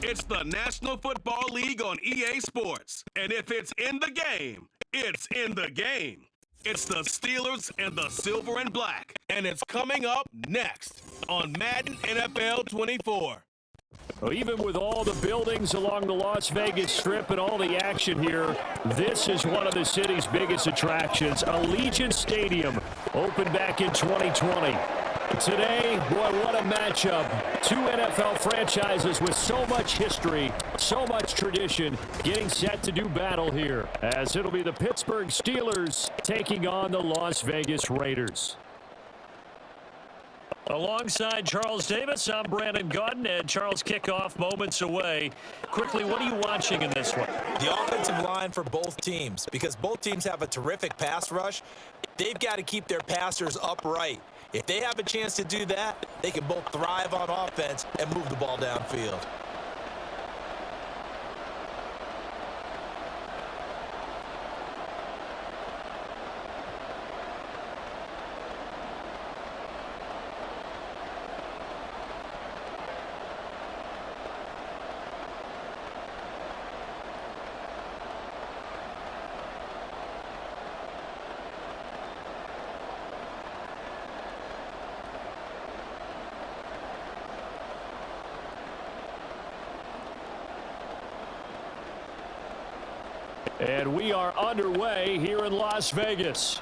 It's the National Football League on EA Sports. And if it's in the game, it's in the game. It's the Steelers and the Silver and Black. And it's coming up next on Madden NFL 24. Well, even with all the buildings along the Las Vegas Strip and all the action here, this is one of the city's biggest attractions. Allegiant Stadium opened back in 2020. Today, boy, what a matchup. Two NFL franchises with so much history, so much tradition, getting set to do battle here, as it'll be the Pittsburgh Steelers taking on the Las Vegas Raiders. Alongside Charles Davis, I'm Brandon Gaudin, and Charles, kickoff moments away. Quickly, what are you watching in this one? The offensive line for both teams, because both teams have a terrific pass rush. They've got to keep their passers upright. If they have a chance to do that, they can both thrive on offense and move the ball downfield. And we are underway here in Las Vegas.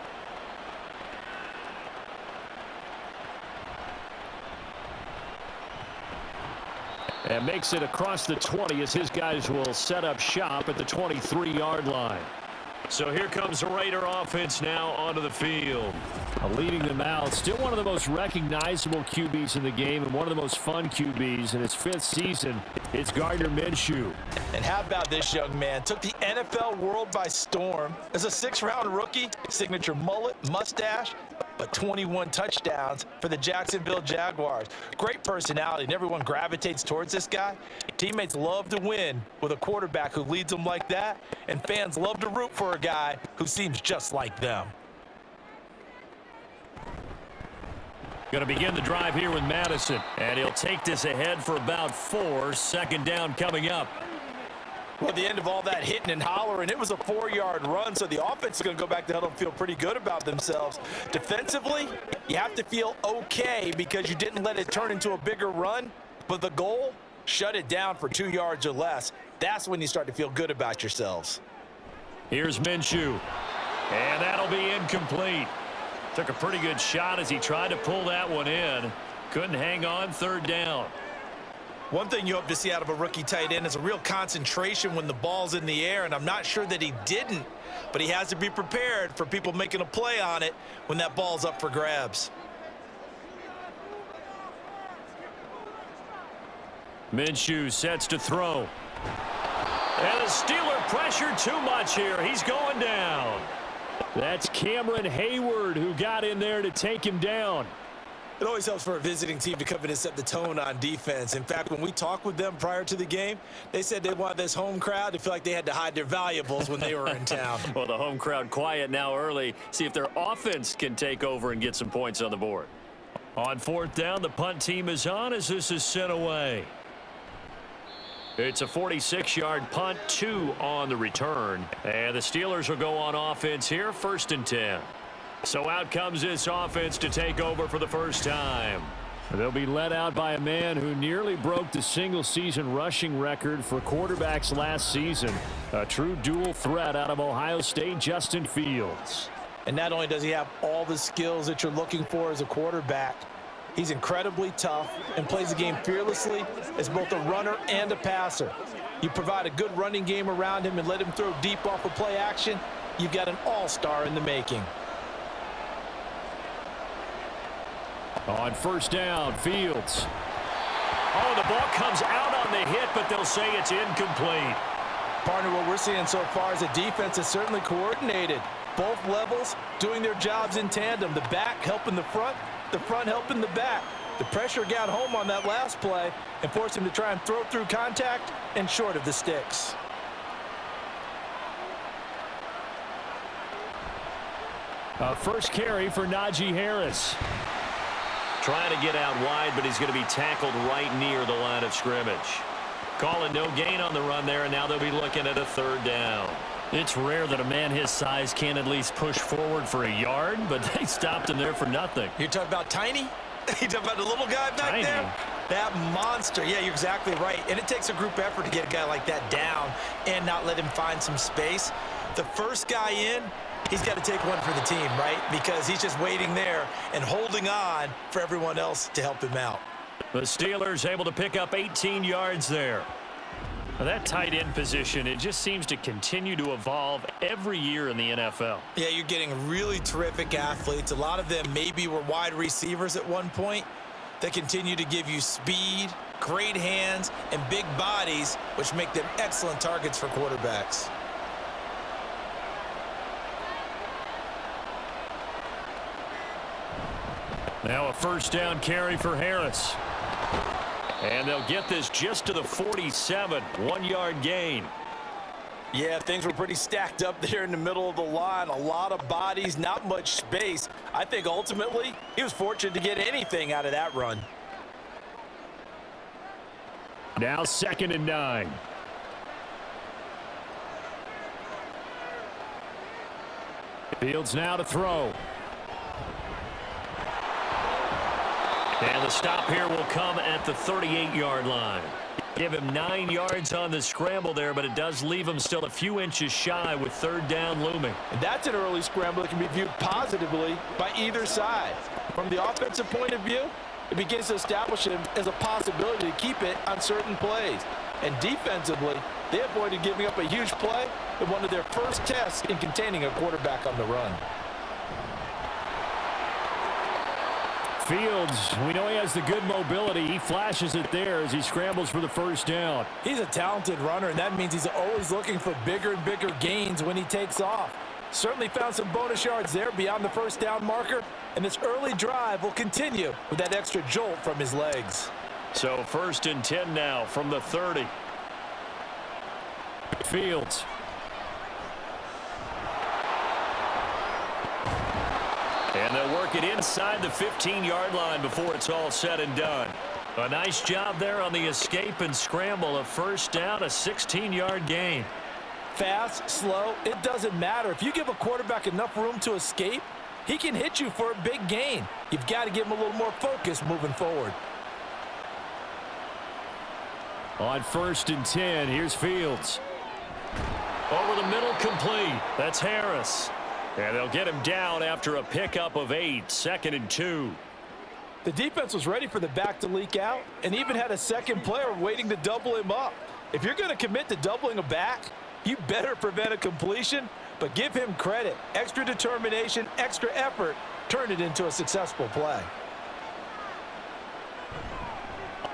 And makes it across the 20 as his guys will set up shop at the 23-yard line. So here comes the Raider offense now onto the field. Leading them out, still one of the most recognizable QBs in the game and one of the most fun QBs in his 5th season. It's Gardner Minshew. And how about this young man? Took the NFL world by storm. As a 6th-round rookie, signature mullet, mustache, but 21 touchdowns for the Jacksonville Jaguars. Great personality, and everyone gravitates towards this guy. Teammates love to win with a quarterback who leads them like that, and fans love to root for a guy who seems just like them. Going to begin the drive here with Madison, and he'll take this ahead for about 4. Second down coming up. Well, at the end of all that hitting and hollering, it was a 4-yard run, so the offense is going to go back to huddle and feel pretty good about themselves. Defensively, you have to feel okay because you didn't let it turn into a bigger run, but the goal, shut it down for 2 yards or less. That's when you start to feel good about yourselves. Here's Minshew, and that'll be incomplete. Took a pretty good shot as he tried to pull that one in. Couldn't hang on, 3rd down. One thing you hope to see out of a rookie tight end is a real concentration when the ball's in the air, and I'm not sure that he didn't, but he has to be prepared for people making a play on it when that ball's up for grabs. Minshew sets to throw. And the Steeler pressure too much here. He's going down. That's Cameron Hayward who got in there to take him down. It always helps for a visiting team to come in and set the tone on defense. In fact, when we talked with them prior to the game, they said they wanted this home crowd to feel like they had to hide their valuables when they were in town. Well, the home crowd quiet now early. See if their offense can take over and get some points on the board. On 4th down, the punt team is on as this is sent away. It's a 46-yard punt, 2 on the return. And the Steelers will go on offense here, 1st and 10. So out comes this offense to take over for the first time. They'll be led out by a man who nearly broke the single-season rushing record for quarterbacks last season. A true dual threat out of Ohio State, Justin Fields. And not only does he have all the skills that you're looking for as a quarterback, he's incredibly tough and plays the game fearlessly as both a runner and a passer. You provide a good running game around him and let him throw deep off of play action, you've got an all-star in the making. On 1st down, Fields. Oh, the ball comes out on the hit, but they'll say it's incomplete. Partner, what we're seeing so far is a defense is certainly coordinated. Both levels doing their jobs in tandem. The back helping the front helping the back. The pressure got home on that last play and forced him to try and throw through contact and short of the sticks. First carry for Najee Harris. Trying to get out wide, but he's going to be tackled right near the line of scrimmage. Calling no gain on the run there, and now they'll be looking at a third down. It's rare that a man his size can't at least push forward for a yard, but they stopped him there for nothing. You're talking about Tiny? You're talking about the little guy back there? That monster. Yeah, you're exactly right. And it takes a group effort to get a guy like that down and not let him find some space. The first guy in, he's got to take one for the team, right? Because he's just waiting there and holding on for everyone else to help him out. The Steelers able to pick up 18 yards there. Now that tight end position, it just seems to continue to evolve every year in the NFL. Yeah, you're getting really terrific athletes. A lot of them maybe were wide receivers at one point. They continue to give you speed, great hands, and big bodies, which make them excellent targets for quarterbacks. Now a first down carry for Harris. And they'll get this just to the 47, 1-yard gain. Yeah, things were pretty stacked up there in the middle of the line. A lot of bodies, not much space. I think ultimately he was fortunate to get anything out of that run. Now 2nd and 9. Fields now to throw. And the stop here will come at the 38-yard line. Give him 9 yards on the scramble there, but it does leave him still a few inches shy with third down looming. And that's an early scramble that can be viewed positively by either side. From the offensive point of view, it begins to establish him as a possibility to keep it on certain plays. And defensively, they avoided giving up a huge play in one of their first tests in containing a quarterback on the run. Fields, we know he has the good mobility. He flashes it there as he scrambles for the first down. He's a talented runner, and that means he's always looking for bigger and bigger gains when he takes off. Certainly found some bonus yards there beyond the first down marker, and this early drive will continue with that extra jolt from his legs. So 1st and 10 now from the 30. Fields. And they'll work it inside the 15-yard line before it's all said and done. A nice job there on the escape and scramble. A first down, a 16-yard gain. Fast, slow, it doesn't matter. If you give a quarterback enough room to escape, he can hit you for a big gain. You've got to give him a little more focus moving forward. On 1st and 10, here's Fields. Over the middle, complete. That's Harris. And they'll get him down after a pickup of 8, 2nd and 2. The defense was ready for the back to leak out and even had a second player waiting to double him up. If you're going to commit to doubling a back, you better prevent a completion, but give him credit. Extra determination, extra effort, turned it into a successful play.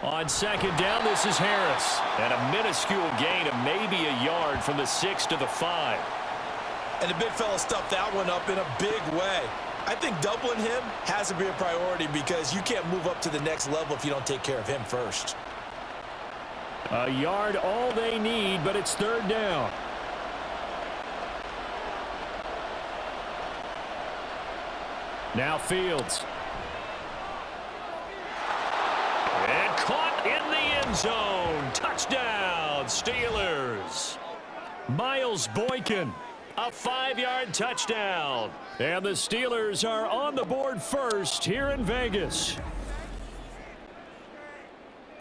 On 2nd down, this is Harris. And a minuscule gain of maybe a yard from the 6 to the 5. And the big fella stuffed that one up in a big way. I think doubling him has to be a priority because you can't move up to the next level if you don't take care of him first. A yard all they need, but it's 3rd down. Now Fields. And caught in the end zone. Touchdown, Steelers. Miles Boykin. A 5-yard touchdown. And the Steelers are on the board first here in Vegas.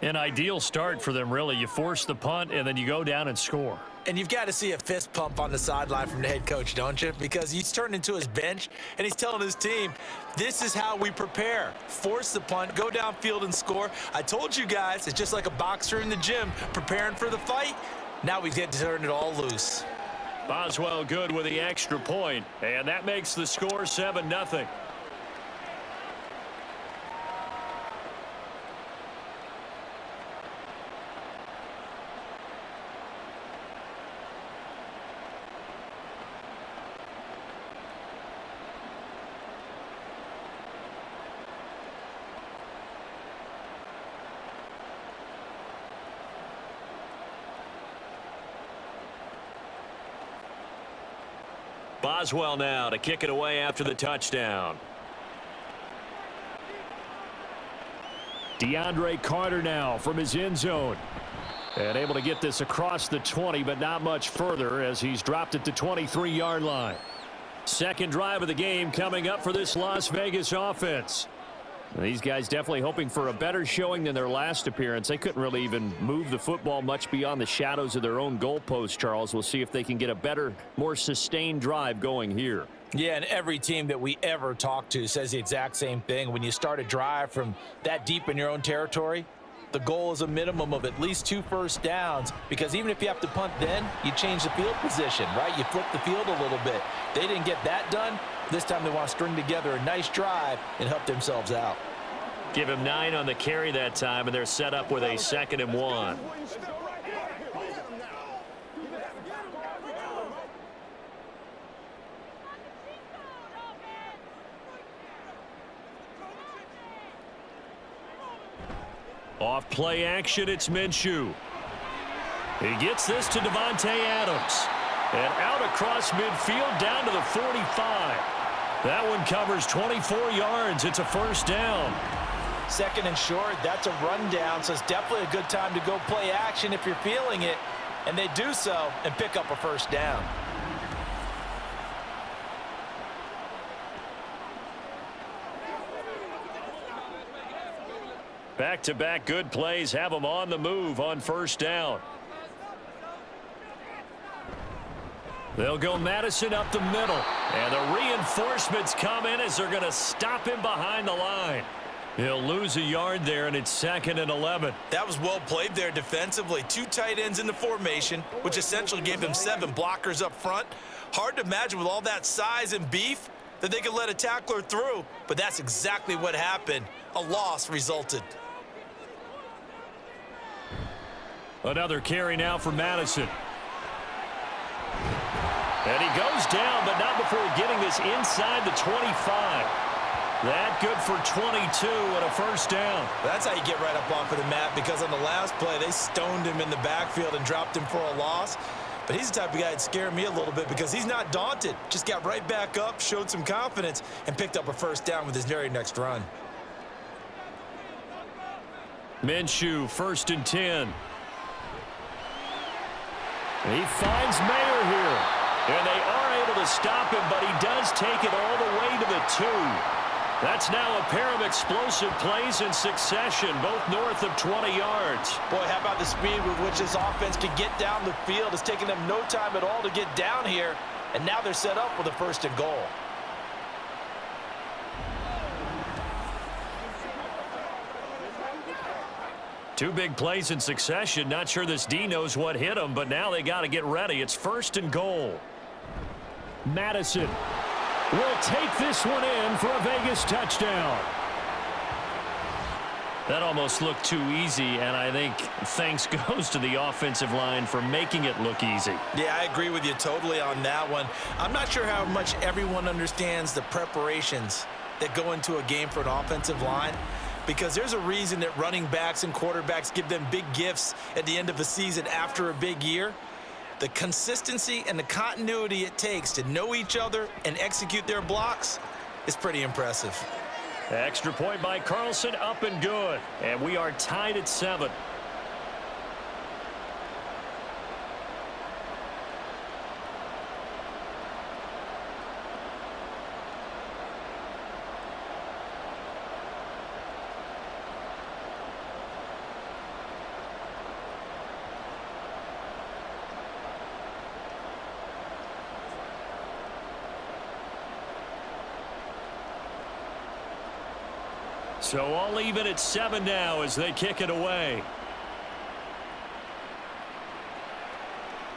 An ideal start for them, really. You force the punt, and then you go down and score. And you've got to see a fist pump on the sideline from the head coach, don't you? Because he's turned into his bench, and he's telling his team, this is how we prepare. Force the punt, go downfield and score. I told you guys, it's just like a boxer in the gym preparing for the fight. Now we get to turn it all loose. Boswell good with the extra point, and that makes the score 7-0. Boswell now to kick it away after the touchdown. DeAndre Carter now from his end zone. And able to get this across the 20, but not much further as he's dropped it to 23-yard line. Second drive of the game coming up for this Las Vegas offense. These guys definitely hoping for a better showing than their last appearance. They couldn't really even move the football much beyond the shadows of their own goalpost, Charles. We'll see if they can get a better, more sustained drive going here. Yeah, and every team that we ever talk to says the exact same thing. When you start a drive from that deep in your own territory, the goal is a minimum of at least 2 first downs, because even if you have to punt then, you change the field position, right? You flip the field a little bit. They didn't get that done. This time they want to string together a nice drive and help themselves out. Give him 9 on the carry that time, and they're set up with a 2nd and 1. Off play action, it's Minshew. He gets this to Devontae Adams. And out across midfield down to the 45. That one covers 24 yards. It's a first down. 2nd and short, that's a rundown, so it's definitely a good time to go play action if you're feeling it. And they do so and pick up a first down. Back-to-back good plays have them on the move on first down. They'll go Madison up the middle. And the reinforcements come in as they're going to stop him behind the line. He'll lose a yard there, and it's 2nd and 11. That was well played there defensively. 2 tight ends in the formation, which essentially gave them 7 blockers up front. Hard to imagine with all that size and beef that they could let a tackler through, but that's exactly what happened. A loss resulted. Another carry now for Madison. And he goes down, but not before getting this inside the 25. That good for 22 and a first down. That's how you get right up off of the mat, because on the last play, they stoned him in the backfield and dropped him for a loss. But he's the type of guy that scared me a little bit because he's not daunted. Just got right back up, showed some confidence, and picked up a first down with his very next run. Minshew, 1st and 10. He finds Mayer here. And they are able to stop him, but he does take it all the way to the 2. That's now a pair of explosive plays in succession, both north of 20 yards. Boy, how about the speed with which this offense can get down the field? It's taken them no time at all to get down here, and now they're set up with a 1st and goal. Two big plays in succession. Not sure this D knows what hit him, but now they got to get ready. It's 1st and goal. Madison will take this one in for a Vegas touchdown. That almost looked too easy, and I think thanks goes to the offensive line for making it look easy. Yeah, I agree with you totally on that one. I'm not sure how much everyone understands the preparations that go into a game for an offensive line, because there's a reason that running backs and quarterbacks give them big gifts at the end of the season after a big year. The consistency and the continuity it takes to know each other and execute their blocks is pretty impressive. Extra point by Carlson, up and good. And we are tied at 7. So all even at 7 now as they kick it away.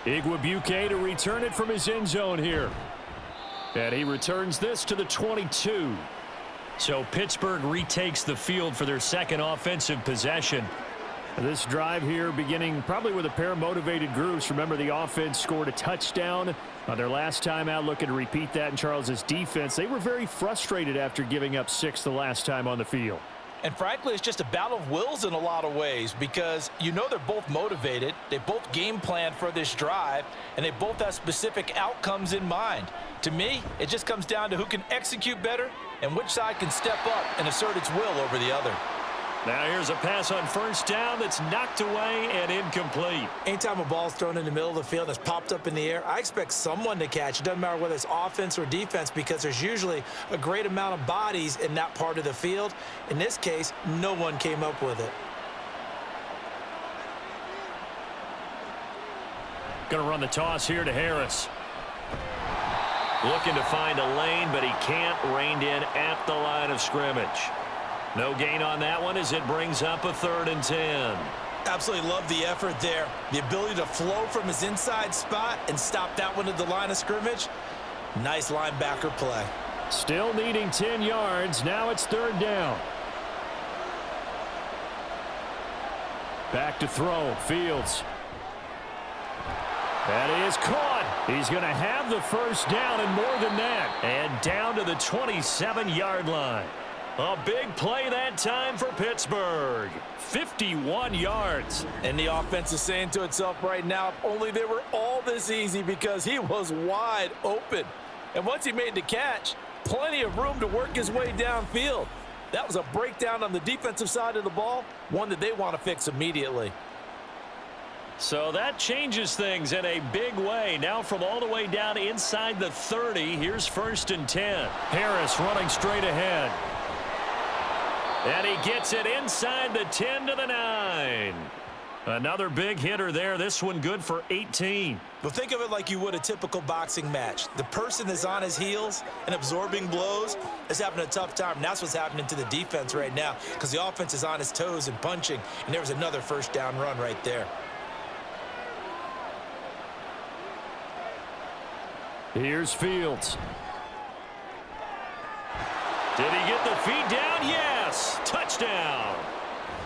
Igwebuike to return it from his end zone here. And he returns this to the 22. So Pittsburgh retakes the field for their second offensive possession. This drive here beginning probably with a pair of motivated groups. Remember, the offense scored a touchdown on their last time out, looking to repeat that in Charles's defense. They were very frustrated after giving up 6 the last time on the field. And frankly, it's just a battle of wills in a lot of ways, because you know they're both motivated. They both game plan for this drive, and they both have specific outcomes in mind. To me, it just comes down to who can execute better and which side can step up and assert its will over the other. Now here's a pass on first down that's knocked away and incomplete. Anytime a ball's thrown in the middle of the field that's popped up in the air, I expect someone to catch. It doesn't matter whether it's offense or defense because there's usually a great amount of bodies in that part of the field. In this case, no one came up with it. Going to run the toss here to Harris. Looking to find a lane, but he can't. Reined in at the line of scrimmage. No gain on that one as it brings up a 3rd and 10. Absolutely love the effort there. The ability to flow from his inside spot and stop that one at the line of scrimmage. Nice linebacker play. Still needing 10 yards. Now it's 3rd down. Back to throw. Fields. That is caught. He's going to have the first down and more than that. And down to the 27-yard line. A big play that time for Pittsburgh. 51 yards. And the offense is saying to itself right now, if only they were all this easy because he was wide open. And once he made the catch, plenty of room to work his way downfield. That was a breakdown on the defensive side of the ball, one that they want to fix immediately. So that changes things in a big way. Now from all the way down inside the 30, here's 1st and 10. Harris running straight ahead. And he gets it inside the 10 to the 9. Another big hitter there. This one good for 18. But think of it like you would a typical boxing match. The person that's on his heels and absorbing blows is having a tough time. And that's what's happening to the defense right now because the offense is on his toes and punching. And there was another first down run right there. Here's Fields. Did he get the feet down? Yes. Touchdown.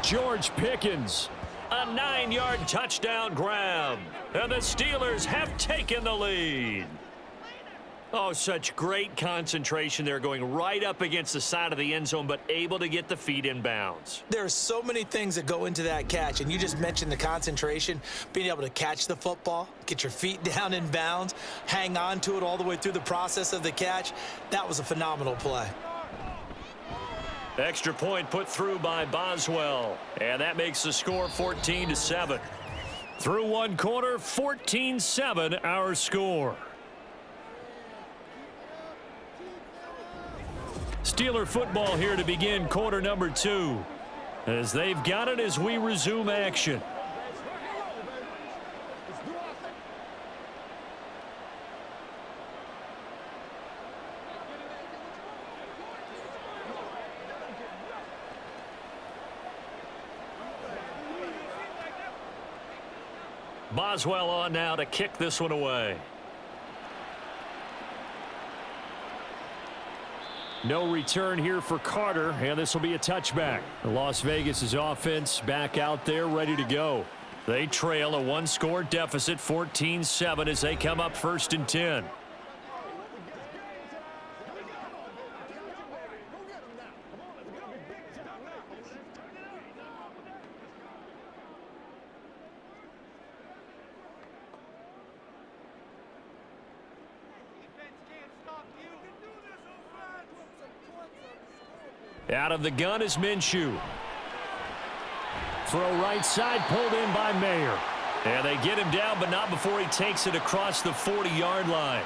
George Pickens. A 9-yard touchdown grab. And the Steelers have taken the lead. Oh, such great concentration there, going right up against the side of the end zone, but able to get the feet in bounds. There are so many things that go into that catch, and you just mentioned the concentration, being able to catch the football, get your feet down in bounds, hang on to it all the way through the process of the catch. That was a phenomenal play. Extra point put through by Boswell, and that makes the score 14-7. Through one quarter, 14-7 our score. Steeler football here to begin quarter number 2 as they've got it as we resume action. Boswell on now to kick this one away. No return here for Carter, and this will be a touchback. Las Vegas' offense back out there ready to go. They trail a 1-score deficit, 14-7, as they come up 1st and 10. Out of the gun is Minshew. Throw right side, pulled in by Mayer. And they get him down, but not before he takes it across the 40-yard line.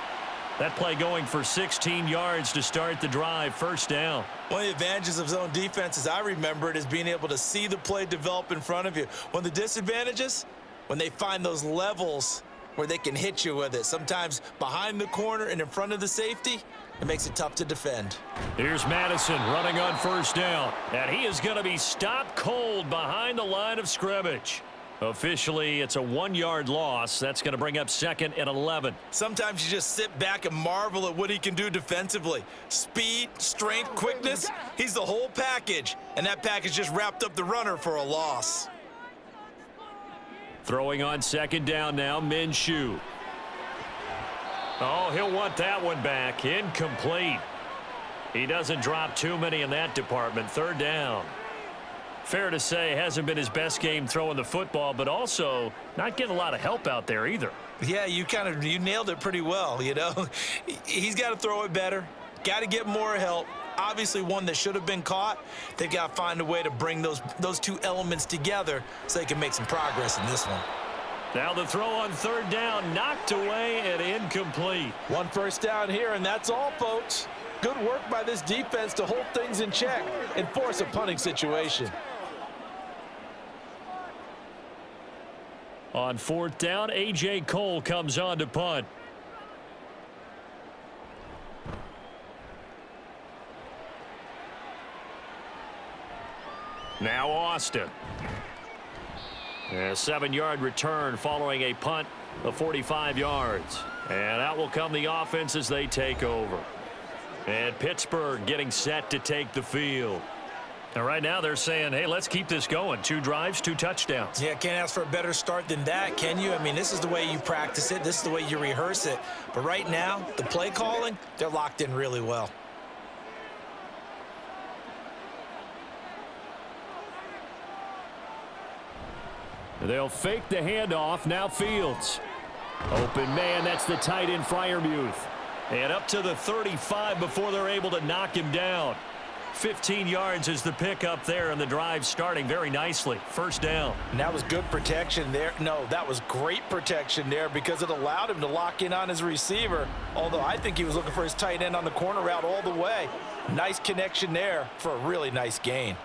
That play going for 16 yards to start the drive, 1st down. One of the advantages of zone defense, as I remember it, is being able to see the play develop in front of you. One of the disadvantages, when they find those levels where they can hit you with it, sometimes behind the corner and in front of the safety, it makes it tough to defend. Here's Madison running on 1st down. And he is going to be stopped cold behind the line of scrimmage. Officially, it's a 1-yard loss. That's going to bring up 2nd and 11. Sometimes you just sit back and marvel at what he can do defensively. Speed, strength, quickness, he's the whole package. And that package just wrapped up the runner for a loss. Throwing on 2nd down now, Minshew. Oh, he'll want that one back. Incomplete. He doesn't drop too many in that department. 3rd down. Fair to say, hasn't been his best game throwing the football, but also not getting a lot of help out there either. Yeah, you nailed it pretty well, you know. He's got to throw it better, got to get more help, Obviously one that should have been caught. They've got to find a way to bring those two elements together so they can make some progress in this one. Now the throw on third down, knocked away and incomplete. One first down here, and that's all, folks. Good work by this defense to hold things in check and force a punting situation. On fourth down, A.J. Cole comes on to punt. Now Austin. A 7-yard return following a punt of 45 yards. And out will come the offense as they take over. And Pittsburgh getting set to take the field. And right now they're saying, hey, let's keep this going. 2 drives, 2 touchdowns. Yeah, can't ask for a better start than that, can you? I mean, this is the way you practice it. This is the way you rehearse it. But right now, the play calling, they're locked in really well. They'll fake the handoff. Now Fields. Open man, that's the tight end Freiermuth. And up to the 35 before they're able to knock him down. 15 yards is the pickup there, and the drive starting very nicely. First down. And that was good protection there. No, that was great protection there because it allowed him to lock in on his receiver, although I think he was looking for his tight end on the corner route all the way. Nice connection there for a really nice gain.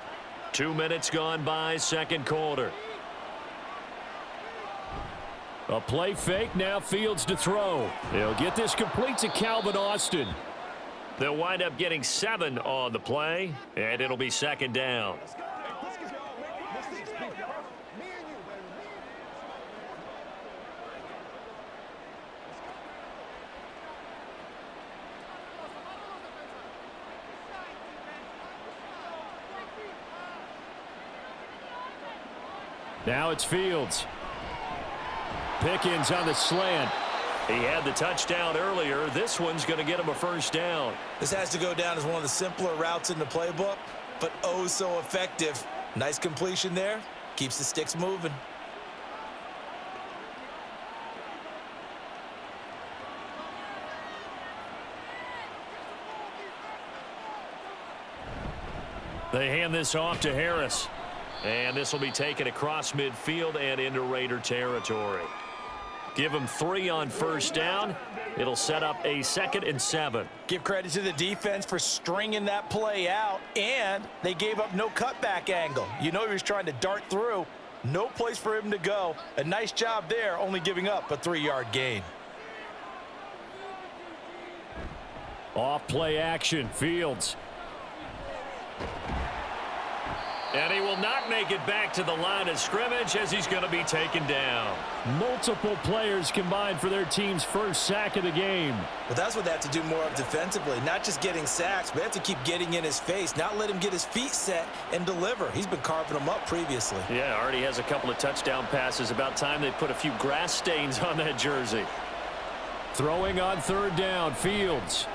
2 minutes gone by, second quarter. A play fake, now Fields to throw. They'll get this complete to Calvin Austin. They'll wind up getting 7 on the play, and it'll be second down. Now it's Fields. Pickens on the slant. He had the touchdown earlier. This one's going to get him a first down. This has to go down as one of the simpler routes in the playbook, but oh so effective. Nice completion there. Keeps the sticks moving. They hand this off to Harris. And this will be taken across midfield and into Raider territory. Give them 3 on first down. It'll set up a 2nd and 7. Give credit to the defense for stringing that play out, and they gave up no cutback angle. You know he was trying to dart through. No place for him to go. A nice job there, only giving up a 3-yard gain. Off play action, Fields. And he will not make it back to the line of scrimmage as he's going to be taken down. Multiple players combined for their team's first sack of the game. Well, that's what they have to do more of defensively. Not just getting sacks, but they have to keep getting in his face, not let him get his feet set and deliver. He's been carving them up previously. Yeah, already has a couple of touchdown passes. About time they put a few grass stains on that jersey. Throwing on third down, Fields.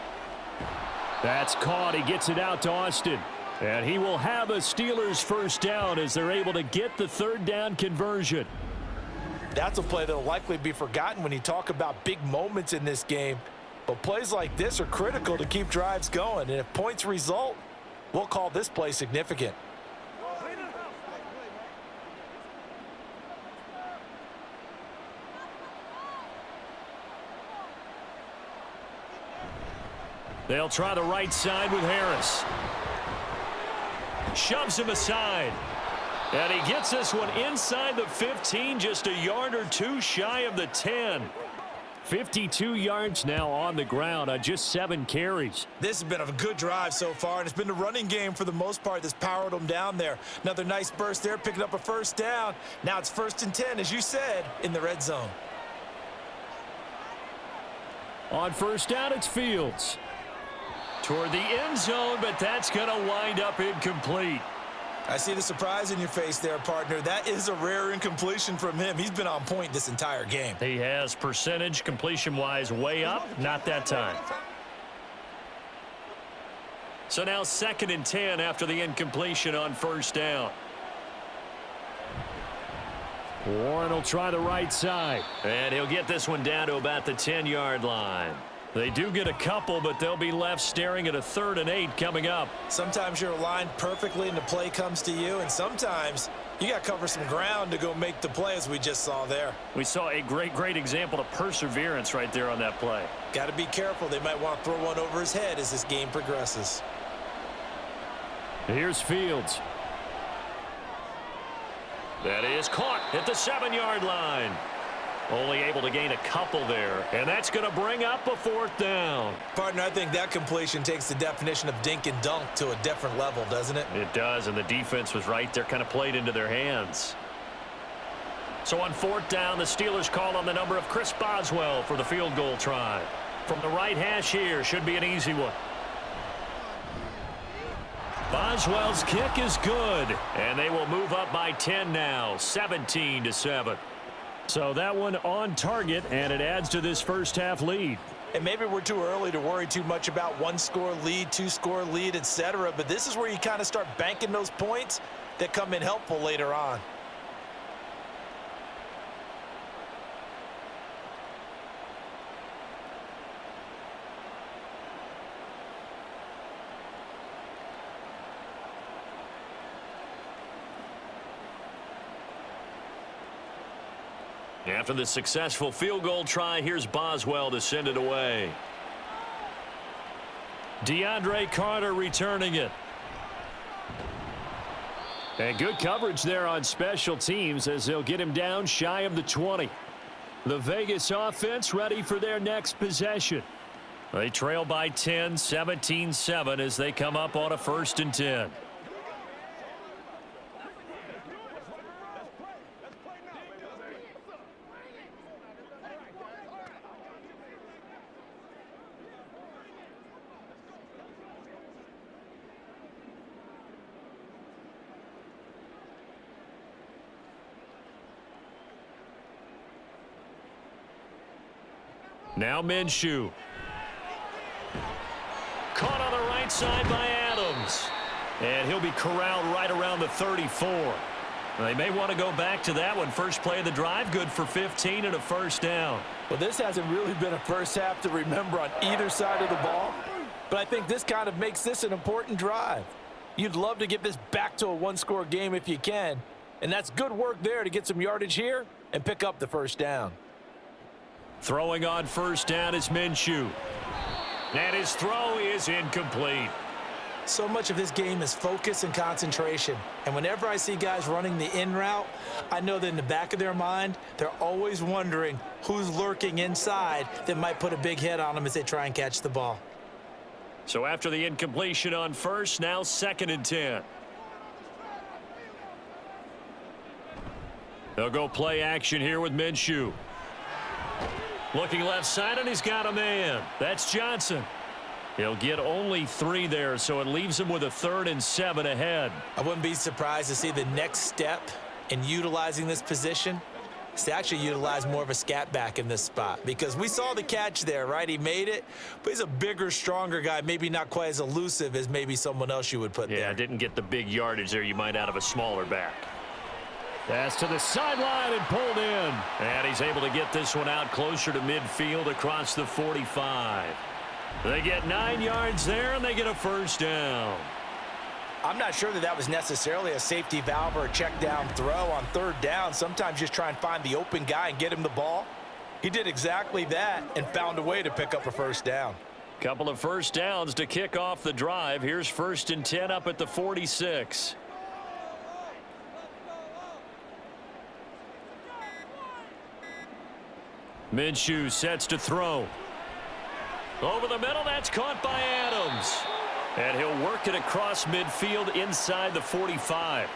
That's caught. He gets it out to Austin. And he will have a Steelers first down as they're able to get the third down conversion. That's a play that will likely be forgotten when you talk about big moments in this game. But plays like this are critical to keep drives going. And if points result, we'll call this play significant. They'll try the right side with Harris. Shoves him aside. And he gets this one inside the 15, just a yard or 2 shy of the 10. 52 yards now on the ground on just 7 carries. This has been a good drive so far, and it's been the running game for the most part that's powered them down there. Another nice burst there, picking up a first down. Now it's 1st and 10, as you said, in the red zone. On first down, it's Fields. Toward the end zone, but that's going to wind up incomplete. I see the surprise in your face there, partner. That is a rare incompletion from him. He's been on point this entire game. He has percentage completion-wise way up, not that time. So now 2nd and 10 after the incompletion on first down. Warren will try the right side. And he'll get this one down to about the 10-yard line. They do get a couple, but they'll be left staring at a 3rd and 8 coming up. Sometimes you're aligned perfectly and the play comes to you, and sometimes you got to cover some ground to go make the play, as we just saw there. We saw a great example of perseverance right there on that play. Got to be careful. They might want to throw one over his head as this game progresses. Here's Fields. That is caught at the 7-yard line. Only able to gain a couple there, and that's going to bring up a 4th down. Partner, I think that completion takes the definition of dink and dunk to a different level, doesn't it? It does, and the defense was right there, kind of played into their hands. So on 4th down, the Steelers call on the number of Chris Boswell for the field goal try. From the right hash here, should be an easy one. Boswell's kick is good, and they will move up by 10 now, 17-7. So that one on target, and it adds to this first half lead. And maybe we're too early to worry too much about 1-score lead, 2-score lead, etc. But this is where you kind of start banking those points that come in helpful later on. After the successful field goal try, here's Boswell to send it away. DeAndre Carter returning it. And good coverage there on special teams as they'll get him down shy of the 20. The Vegas offense ready for their next possession. They trail by 10, 17-7 as they come up on a 1st and 10. Now Minshew. Caught on the right side by Adams. And he'll be corralled right around the 34. They may want to go back to that one. First play of the drive, good for 15 and a 1st down. Well, this hasn't really been a first half to remember on either side of the ball. But I think this kind of makes this an important drive. You'd love to get this back to a 1-score game if you can. And that's good work there to get some yardage here and pick up the 1st down. Throwing on 1st down is Minshew. And his throw is incomplete. So much of this game is focus and concentration. And whenever I see guys running the in route, I know that in the back of their mind, they're always wondering who's lurking inside that might put a big hit on them as they try and catch the ball. So after the incompletion on 1st, now 2nd and 10. They'll go play action here with Minshew. Looking left side, and he's got a man. That's Johnson. He'll get only 3 there, so it leaves him with a 3rd and 7 ahead. I wouldn't be surprised to see the next step in utilizing this position is to actually utilize more of a scat back in this spot, because we saw the catch there, right? He made it, but he's a bigger, stronger guy, maybe not quite as elusive as maybe someone else you would put there. Yeah, didn't get the big yardage there you might out of a smaller back. Pass to the sideline and pulled in. And he's able to get this one out closer to midfield across the 45. They get 9 yards there, and they get a 1st down. I'm not sure that that was necessarily a safety valve or a check down throw on 3rd down. Sometimes just try and find the open guy and get him the ball. He did exactly that and found a way to pick up a 1st down. Couple of 1st downs to kick off the drive. Here's 1st and 10 up at the 46. Minshew sets to throw. Over the middle, that's caught by Adams. And he'll work it across midfield inside the 45.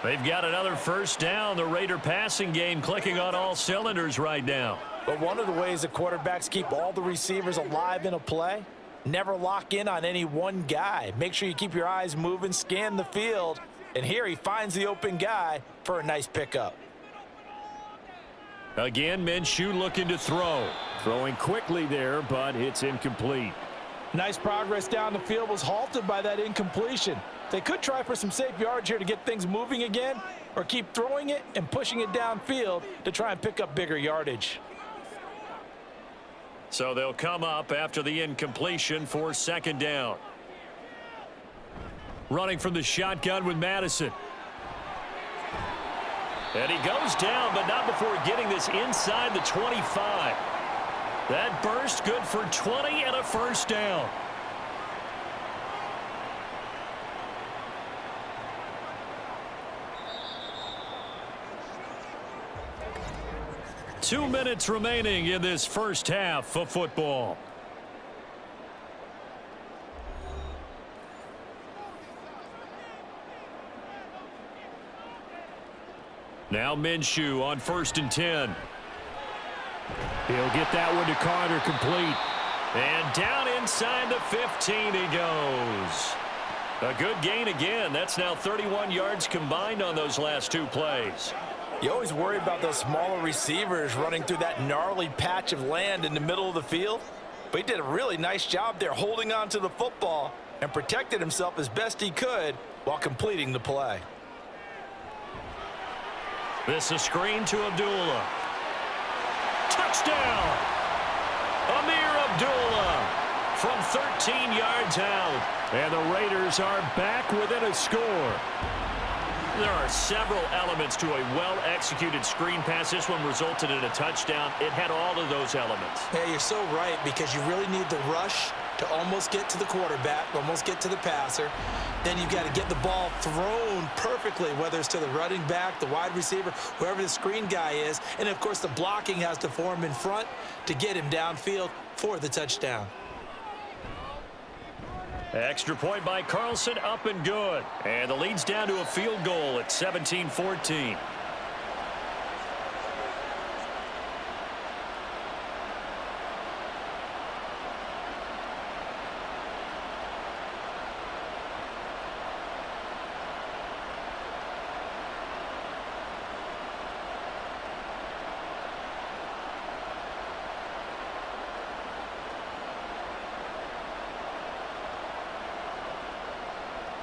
They've got another 1st down. The Raider passing game clicking on all cylinders right now. But one of the ways the quarterbacks keep all the receivers alive in a play, never lock in on any one guy. Make sure you keep your eyes moving, scan the field, and here he finds the open guy for a nice pickup. Again, Minshew looking to throw. Throwing quickly there, but it's incomplete. Nice progress down the field, was halted by that incompletion. They could try for some safe yards here to get things moving again, or keep throwing it and pushing it downfield to try and pick up bigger yardage. So they'll come up after the incompletion for second down. Running from the shotgun with Madison. And he goes down, but not before getting this inside the 25. That burst good for 20 and a first down. Two minutes remaining in this first half of football. Now Minshew on 1st and 10. He'll get that one to Carter, complete. And down inside the 15 he goes. A good gain again. That's now 31 yards combined on those last two plays. You always worry about those smaller receivers running through that gnarly patch of land in the middle of the field. But he did a really nice job there holding on to the football and protected himself as best he could while completing the play. This is a screen to Abdullah. Touchdown! Amir Abdullah from 13 yards out. And the Raiders are back within a score. There are several elements to a well-executed screen pass. This one resulted in a touchdown. It had all of those elements. Yeah, you're so right, because you really need the rush to almost get to the quarterback, almost get to the passer. Then you've got to get the ball thrown perfectly, whether it's to the running back, the wide receiver, whoever the screen guy is. And, of course, the blocking has to form in front to get him downfield for the touchdown. Extra point by Carlson, up and good. And the lead's down to a field goal at 17-14.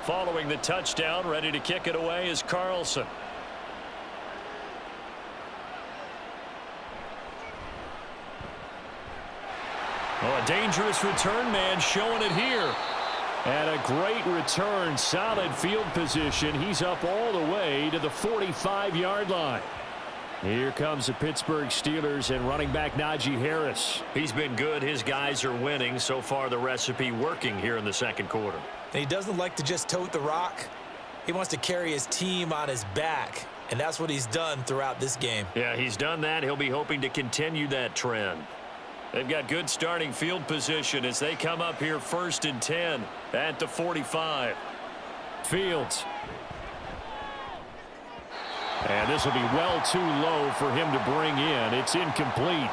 Following the touchdown, ready to kick it away is Carlson. Oh, a dangerous return man showing it here. And a great return, solid field position. He's up all the way to the 45-yard line. Here comes the Pittsburgh Steelers and running back Najee Harris. He's been good. His guys are winning. So far, the recipe working here in the second quarter. And he doesn't like to just tote the rock. He wants to carry his team on his back, and that's what he's done throughout this game. Yeah, he's done that. He'll be hoping to continue that trend. They've got good starting field position as they come up here 1st and 10 at the 45. Fields. And this will be well too low for him to bring in. It's incomplete.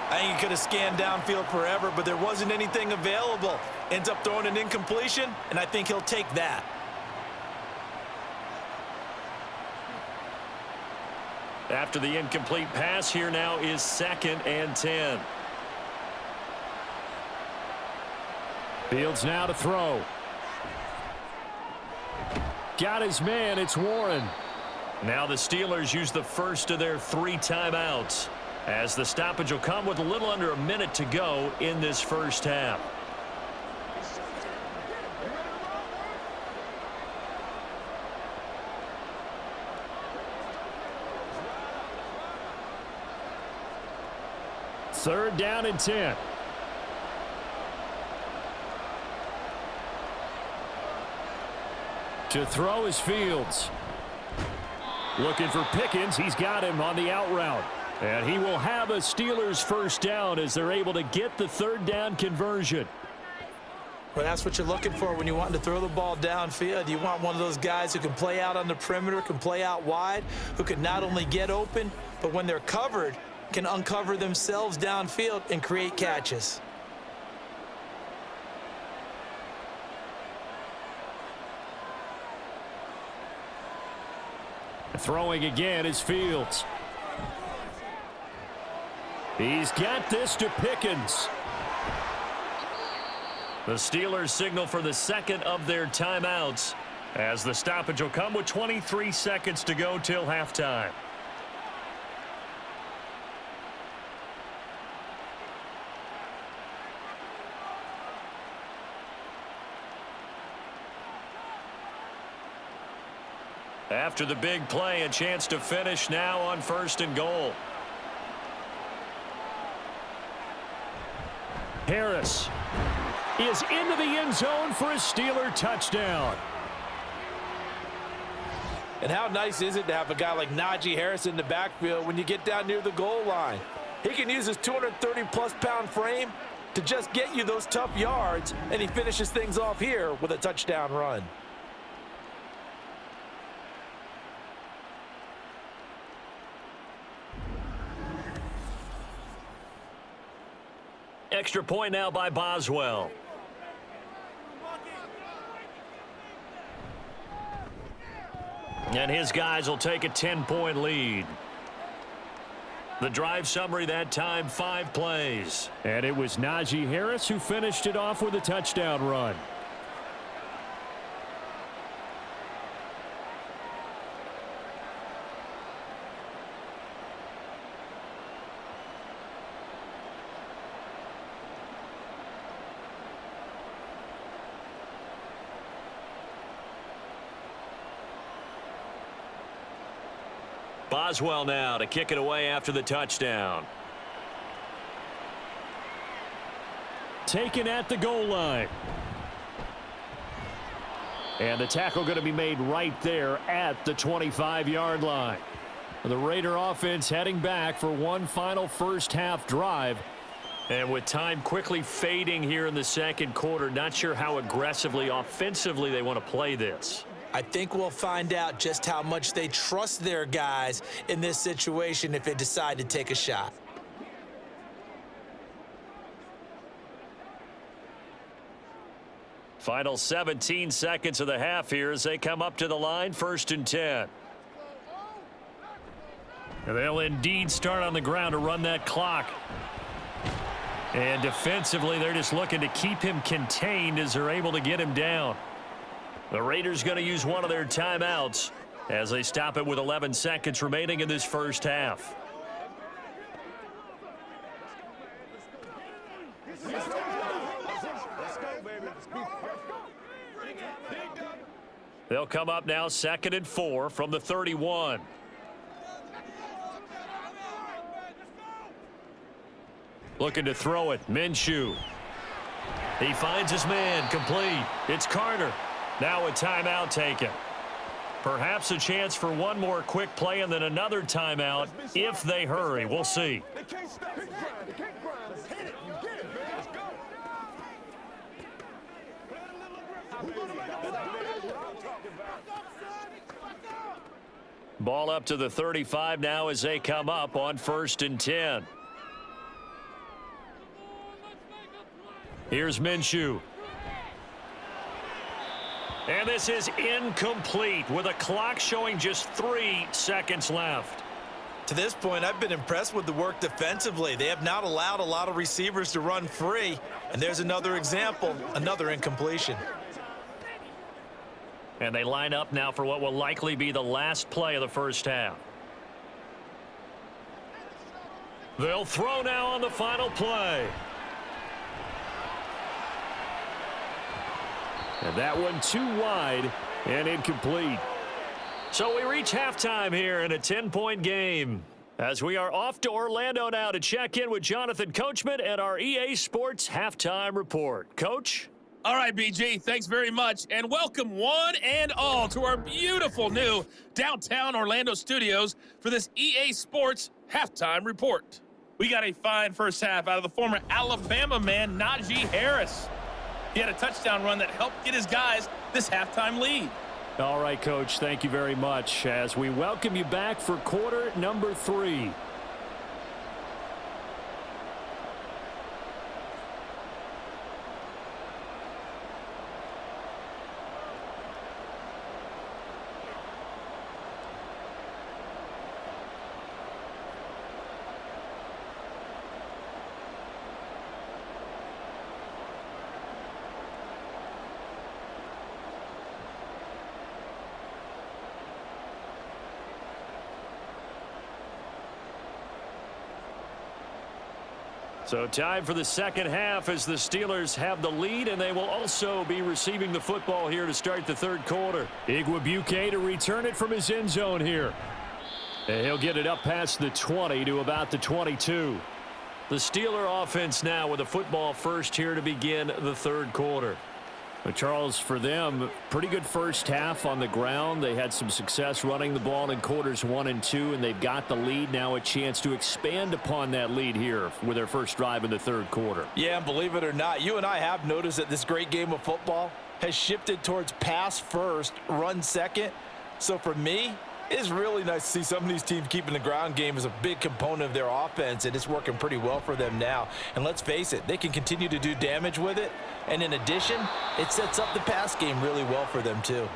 I think he could have scanned downfield forever, but there wasn't anything available. Ends up throwing an incompletion, and I think he'll take that. After the incomplete pass, here now is 2nd and 10. Fields now to throw. Got his man. It's Warren. Now the Steelers use the first of their 3 timeouts, as the stoppage will come with a little under a minute to go in this first half. Third down and 10. To throw is Fields. Looking for Pickens. He's got him on the out route. And he will have a Steelers first down as they're able to get the third down conversion. Well, that's what you're looking for when you want to throw the ball downfield. You want one of those guys who can play out on the perimeter, can play out wide, who can not only get open, but when they're covered, can uncover themselves downfield and create catches. Throwing again is Fields. He's got this to Pickens. The Steelers signal for the second of their timeouts, as the stoppage will come with 23 seconds to go till halftime. After the big play, a chance to finish now on 1st and goal. Harris is into the end zone for a Steeler touchdown. And how nice is it to have a guy like Najee Harris in the backfield when you get down near the goal line? He can use his 230-plus pound frame to just get you those tough yards, and he finishes things off here with a touchdown run. Extra point now by Boswell. And his guys will take a 10-point lead. The drive summary that time, 5 plays. And it was Najee Harris who finished it off with a touchdown run. Boswell now to kick it away after the touchdown. Taken at the goal line. And the tackle going to be made right there at the 25-yard line. The Raider offense heading back for one final first-half drive. And with time quickly fading here in the second quarter, not sure how aggressively, offensively they want to play this. I think we'll find out just how much they trust their guys in this situation if they decide to take a shot. Final 17 seconds of the half here as they come up to the line, 1st and 10. And they'll indeed start on the ground to run that clock. And defensively, they're just looking to keep him contained as they're able to get him down. The Raiders going to use one of their timeouts as they stop it with 11 seconds remaining in this first half. They'll come up now 2nd and 4 from the 31. Looking to throw it, Minshew. He finds his man, complete. It's Carter. Now a timeout taken. Perhaps a chance for one more quick play and then another timeout if they hurry. We'll see. Ball up to the 35 now as they come up on 1st and 10. Here's Minshew. And this is incomplete with a clock showing just 3 seconds left. To this point, I've been impressed with the work defensively. They have not allowed a lot of receivers to run free. And there's another example, another incompletion. And they line up now for what will likely be the last play of the first half. They'll throw now on the final play. And that one too wide and incomplete. So we reach halftime here in a 10-point game as we are off to Orlando now to check in with Jonathan Coachman and our EA Sports Halftime Report. Coach? All right, BG, thanks very much, and welcome one and all to our beautiful new downtown Orlando studios for this EA Sports Halftime Report. We got a fine first half out of the former Alabama man, Najee Harris. He had a touchdown run that helped get his guys this halftime lead. All right, Coach, thank you very much as we welcome you back for quarter number 3. So time for the second half as the Steelers have the lead, and they will also be receiving the football here to start the third quarter. Igwebuike to return it from his end zone here. And he'll get it up past the 20 to about the 22. The Steeler offense now with the football first here to begin the third quarter. But Charles, for them, pretty good first half on the ground. They had some success running the ball in quarters 1 and 2, and they've got the lead. Now a chance to expand upon that lead here with their first drive in the third quarter. Yeah, and believe it or not, you and I have noticed that this great game of football has shifted towards pass first, run second. So for me, it's really nice to see some of these teams keeping the ground game as a big component of their offense, and it's working pretty well for them now. And let's face it, they can continue to do damage with it. And in addition, it sets up the pass game really well for them too.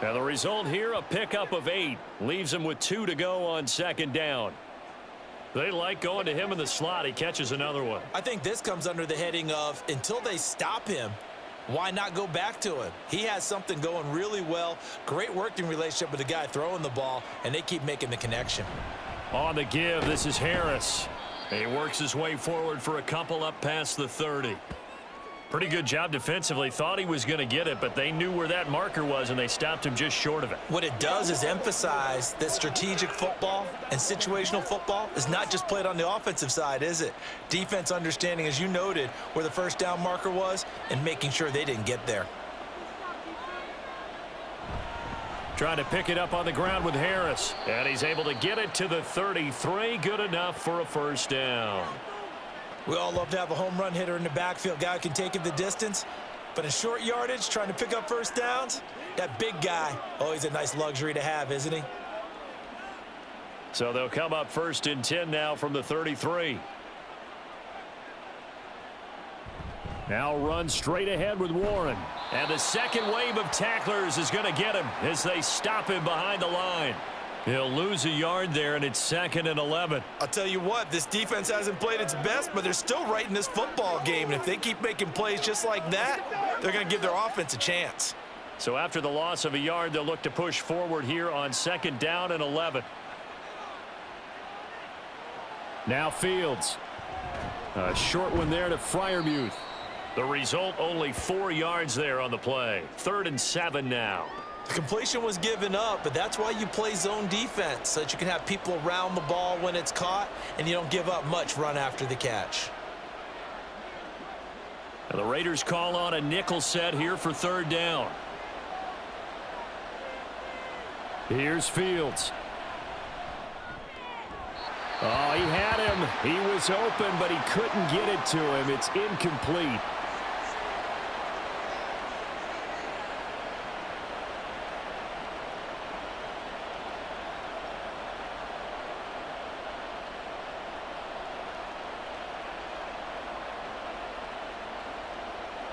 Now the result here, a pickup of 8. Leaves them with 2 to go on second down. They like going to him in the slot. He catches another one. I think this comes under the heading of until they stop him, why not go back to him? He has something going really well. Great working relationship with the guy throwing the ball, and they keep making the connection. On the give, this is Harris. He works his way forward for a couple up past the 30. Pretty good job defensively. Thought he was going to get it, but they knew where that marker was, and they stopped him just short of it. What it does is emphasize that strategic football and situational football is not just played on the offensive side, is it? Defense understanding, as you noted, where the first down marker was and making sure they didn't get there. Trying to pick it up on the ground with Harris, and he's able to get it to the 33. Good enough for a first down. We all love to have a home run hitter in the backfield. Guy who can take it the distance. But in short yardage, trying to pick up first downs, that big guy, always a nice luxury to have, isn't he? So they'll come up first and 10 now from the 33. Now run straight ahead with Warren. And the second wave of tacklers is going to get him as they stop him behind the line. He'll lose a yard there, and it's 2nd and 11. I'll tell you what, this defense hasn't played its best, but they're still right in this football game. And if they keep making plays just like that, they're going to give their offense a chance. So after the loss of a yard, they'll look to push forward here on 2nd down and 11. Now Fields. A short one there to Freiermuth. The result, only 4 yards there on the play. 3rd and 7 now. The completion was given up, but that's why you play zone defense, so that you can have people around the ball when it's caught, and you don't give up much run after the catch. And the Raiders call on a nickel set here for 3rd down. Here's Fields. Oh, he had him. He was open, but he couldn't get it to him. It's incomplete.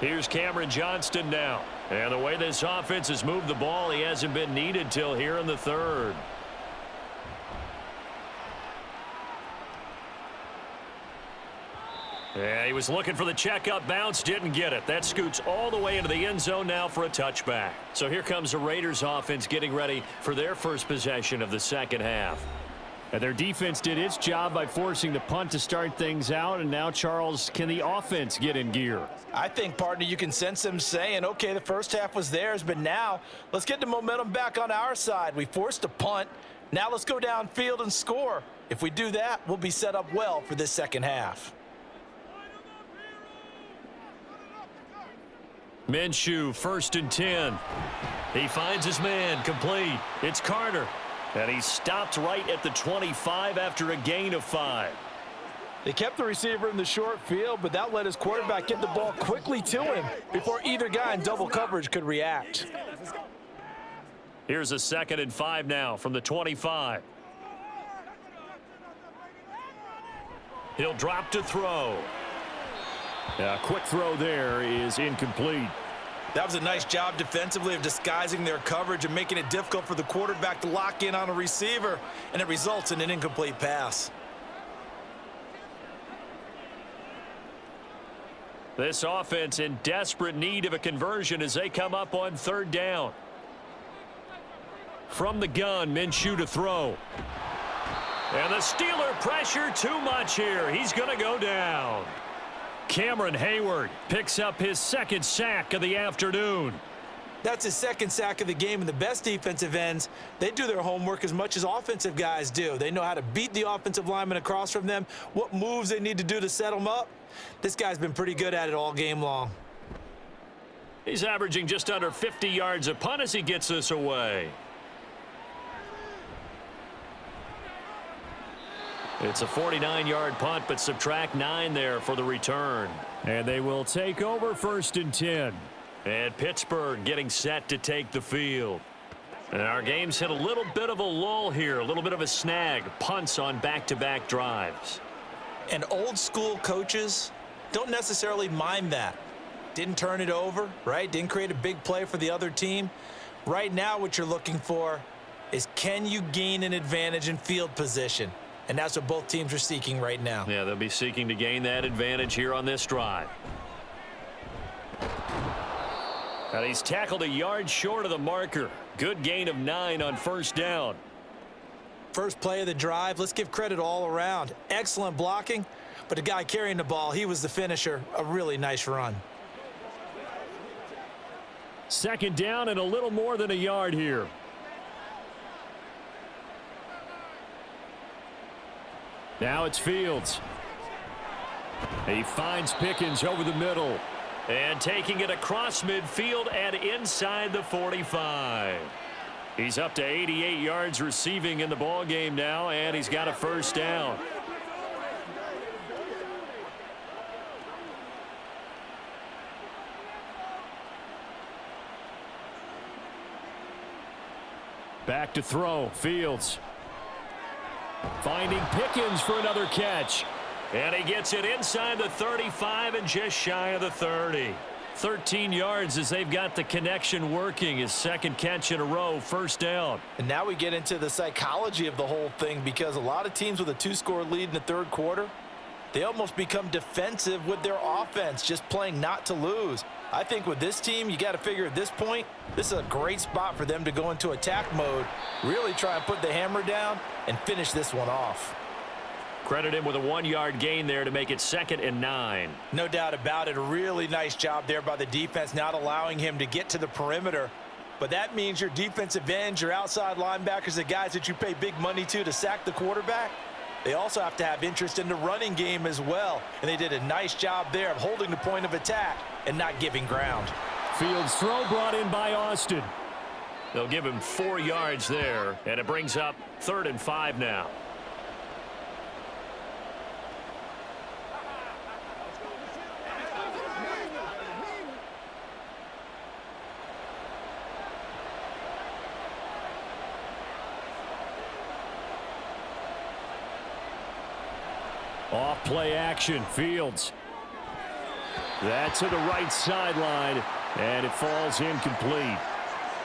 Here's Cameron Johnston now. And the way this offense has moved the ball, he hasn't been needed till here in the 3rd. Yeah, he was looking for the checkup bounce, didn't get it. That scoots all the way into the end zone now for a touchback. So here comes the Raiders offense getting ready for their first possession of the second half. And their defense did its job by forcing the punt to start things out. And now, Charles, can the offense get in gear? I think, partner, you can sense them saying, okay, the first half was theirs, but now let's get the momentum back on our side. We forced a punt. Now let's go downfield and score. If we do that, we'll be set up well for this second half. Minshew, 1st and 10. He finds his man, complete. It's Carter. And he stopped right at the 25 after a gain of 5. They kept the receiver in the short field, but that let his quarterback get the ball quickly to him before either guy in double coverage could react. Here's a 2nd and 5 now from the 25. He'll drop to throw. A quick throw there is incomplete. That was a nice job defensively of disguising their coverage and making it difficult for the quarterback to lock in on a receiver, and it results in an incomplete pass. This offense in desperate need of a conversion as they come up on 3rd down. From the gun, Minshew to throw. And the Steeler pressure too much here. He's going to go down. Cameron Hayward picks up his second sack of the afternoon. That's his second sack of the game, and the best defensive ends, they do their homework as much as offensive guys do. They know how to beat the offensive lineman across from them, what moves they need to do to set them up. This guy's been pretty good at it all game long. He's averaging just under 50 yards a punt as he gets this away. It's a 49-yard punt, but subtract 9 there for the return. And they will take over 1st and 10. And Pittsburgh getting set to take the field. And our game's hit a little bit of a lull here, a little bit of a snag. Punts on back-to-back drives. And old school coaches don't necessarily mind that. Didn't turn it over, right? Didn't create a big play for the other team. Right now what you're looking for is, can you gain an advantage in field position? And that's what both teams are seeking right now. Yeah, they'll be seeking to gain that advantage here on this drive. And he's tackled a yard short of the marker. Good gain of 9 on 1st down. First play of the drive, let's give credit all around. Excellent blocking, but the guy carrying the ball, he was the finisher. A really nice run. 2nd down and a little more than a yard here. Now it's Fields. He finds Pickens over the middle. And taking it across midfield and inside the 45. He's up to 88 yards receiving in the ball game now, and he's got a 1st down. Back to throw. Fields. Finding Pickens for another catch. And he gets it inside the 35 and just shy of the 30. 13 yards as they've got the connection working. His 2nd catch in a row, 1st down. And now we get into the psychology of the whole thing, because a lot of teams with a 2-score lead in the 3rd quarter, they almost become defensive with their offense, just playing not to lose. I think with this team, you got to figure at this point, this is a great spot for them to go into attack mode, really try and put the hammer down and finish this one off. Credit him with a 1-yard gain there to make it 2nd and 9. No doubt about it. A really nice job there by the defense, not allowing him to get to the perimeter. But that means your defensive ends, your outside linebackers, the guys that you pay big money to sack the quarterback, they also have to have interest in the running game as well. And they did a nice job there of holding the point of attack and not giving ground. Fields throw brought in by Austin. They'll give him 4 yards there, and it brings up 3rd and 5 now. Off play action. Fields. That's to the right sideline, and it falls incomplete.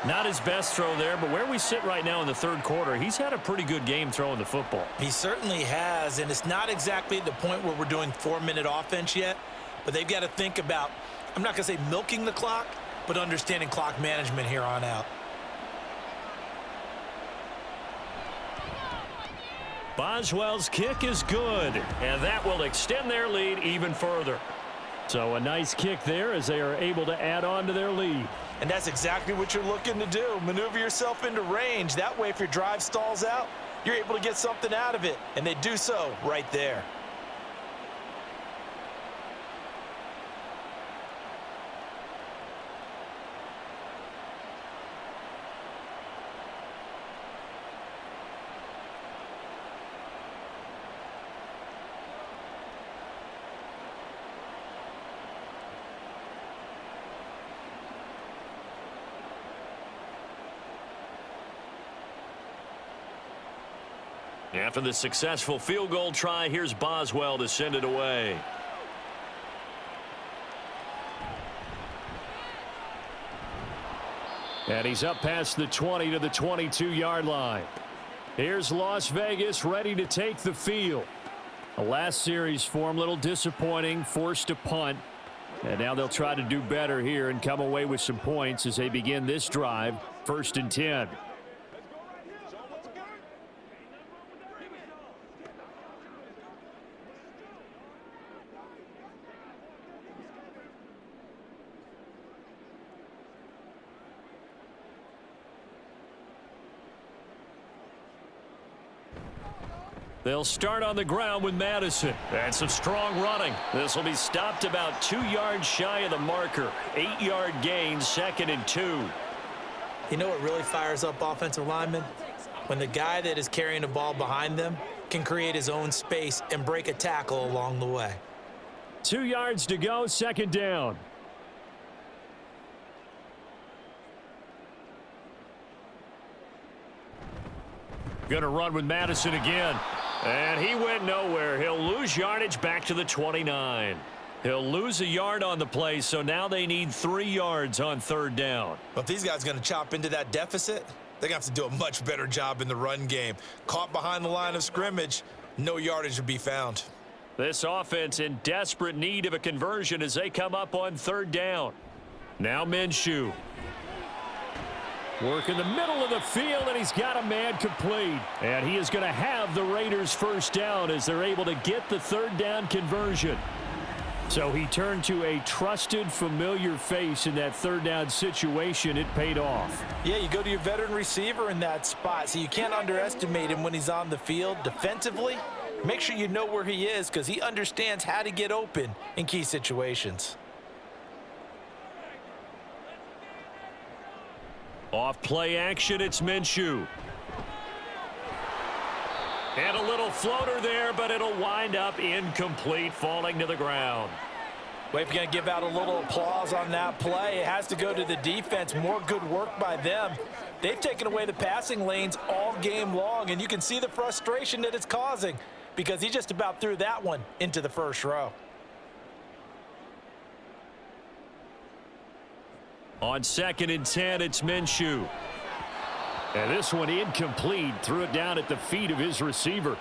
Not his best throw there, but where we sit right now in the 3rd quarter, he's had a pretty good game throwing the football. He certainly has, and it's not exactly at the point where we're doing 4-minute offense yet, but they've got to think about, I'm not going to say milking the clock, but understanding clock management here on out. Boswell's kick is good, and that will extend their lead even further. So a nice kick there as they are able to add on to their lead. And that's exactly what you're looking to do. Maneuver yourself into range. That way, if your drive stalls out, you're able to get something out of it. And they do so right there. After the successful field goal try, here's Boswell to send it away. And he's up past the 20 to the 22-yard line. Here's Las Vegas ready to take the field. The last series for him, a little disappointing, forced to punt. And now they'll try to do better here and come away with some points as they begin this drive, 1st and 10. They'll start on the ground with Madison. And some strong running. This will be stopped about 2 yards shy of the marker. 8-yard gain, 2nd and 2. You know what really fires up offensive linemen? When the guy that is carrying the ball behind them can create his own space and break a tackle along the way. 2 yards to go, 2nd down. Going to run with Madison again. And he went nowhere. He'll lose yardage back to the 29. He'll lose a yard on the play, so now they need 3 yards on 3rd down. But if these guys are going to chop into that deficit, they're going to have to do a much better job in the run game. Caught behind the line of scrimmage, no yardage to be found. This offense in desperate need of a conversion as they come up on 3rd down. Now Minshew. Work in the middle of the field, and he's got a man complete. And he is going to have the Raiders 1st down as they're able to get the 3rd down conversion. So he turned to a trusted, familiar face in that 3rd down situation. It paid off. Yeah, you go to your veteran receiver in that spot, so you can't underestimate him when he's on the field defensively. Make sure you know where he is because he understands how to get open in key situations. Off play action, it's Minshew. And a little floater there, but it'll wind up incomplete, falling to the ground. Well, if you're going to give out a little applause on that play, it has to go to the defense. More good work by them. They've taken away the passing lanes all game long, and you can see the frustration that it's causing because he just about threw that one into the 1st row. On 2nd and 10, it's Minshew. And this one incomplete. Threw it down at the feet of his receiver.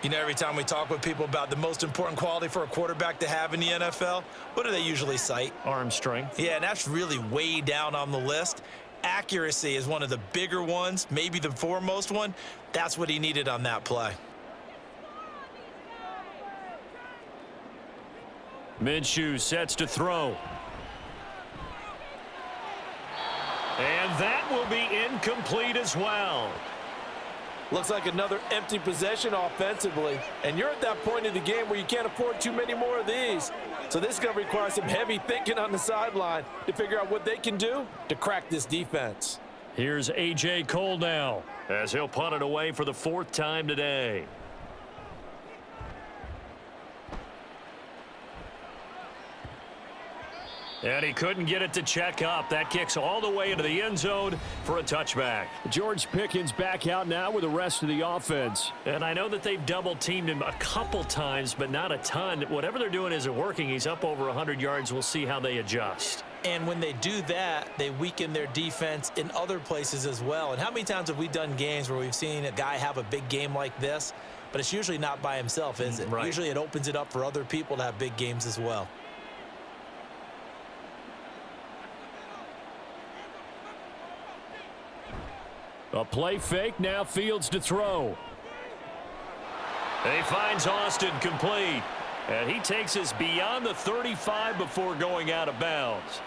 You know, every time we talk with people about the most important quality for a quarterback to have in the NFL, what do they usually cite? Arm strength. Yeah, and that's really way down on the list. Accuracy is one of the bigger ones, maybe the foremost one. That's what he needed on that play. Minshew sets to throw. And that will be incomplete as well. Looks like another empty possession offensively. And you're at that point in the game where you can't afford too many more of these. So this is going to require some heavy thinking on the sideline to figure out what they can do to crack this defense. Here's A.J. Cole now as he'll punt it away for the 4th time today. And he couldn't get it to check up. That kicks all the way into the end zone for a touchback. George Pickens back out now with the rest of the offense. And I know that they've double-teamed him a couple times, but not a ton. Whatever they're doing isn't working. He's up over 100 yards. We'll see how they adjust. And when they do that, they weaken their defense in other places as well. And how many times have we done games where we've seen a guy have a big game like this, but it's usually not by himself, is it? Right. Usually it opens it up for other people to have big games as well. A play fake, now Fields to throw. And he finds Austin complete. And he takes us beyond the 35 before going out of bounds.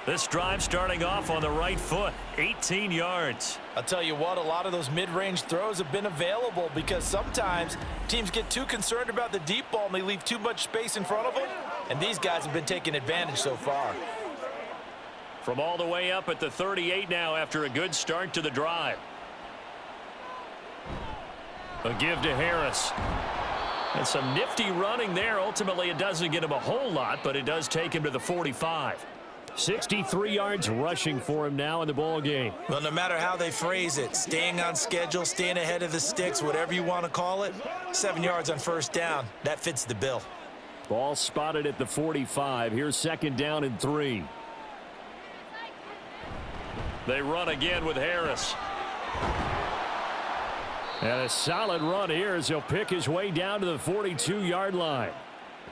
This drive starting off on the right foot, 18 yards. I'll tell you what, a lot of those mid-range throws have been available because sometimes teams get too concerned about the deep ball and they leave too much space in front of them. And these guys have been taking advantage so far. From all the way up at the 38 now after a good start to the drive. A give to Harris. And some nifty running there. Ultimately, it doesn't get him a whole lot, but it does take him to the 45. 63 yards rushing for him now in the ball game. Well, no matter how they phrase it, staying on schedule, staying ahead of the sticks, whatever you want to call it, 7 yards on 1st down, that fits the bill. Ball spotted at the 45. Here's 2nd down and 3. They run again with Harris. And a solid run here as he'll pick his way down to the 42-yard line.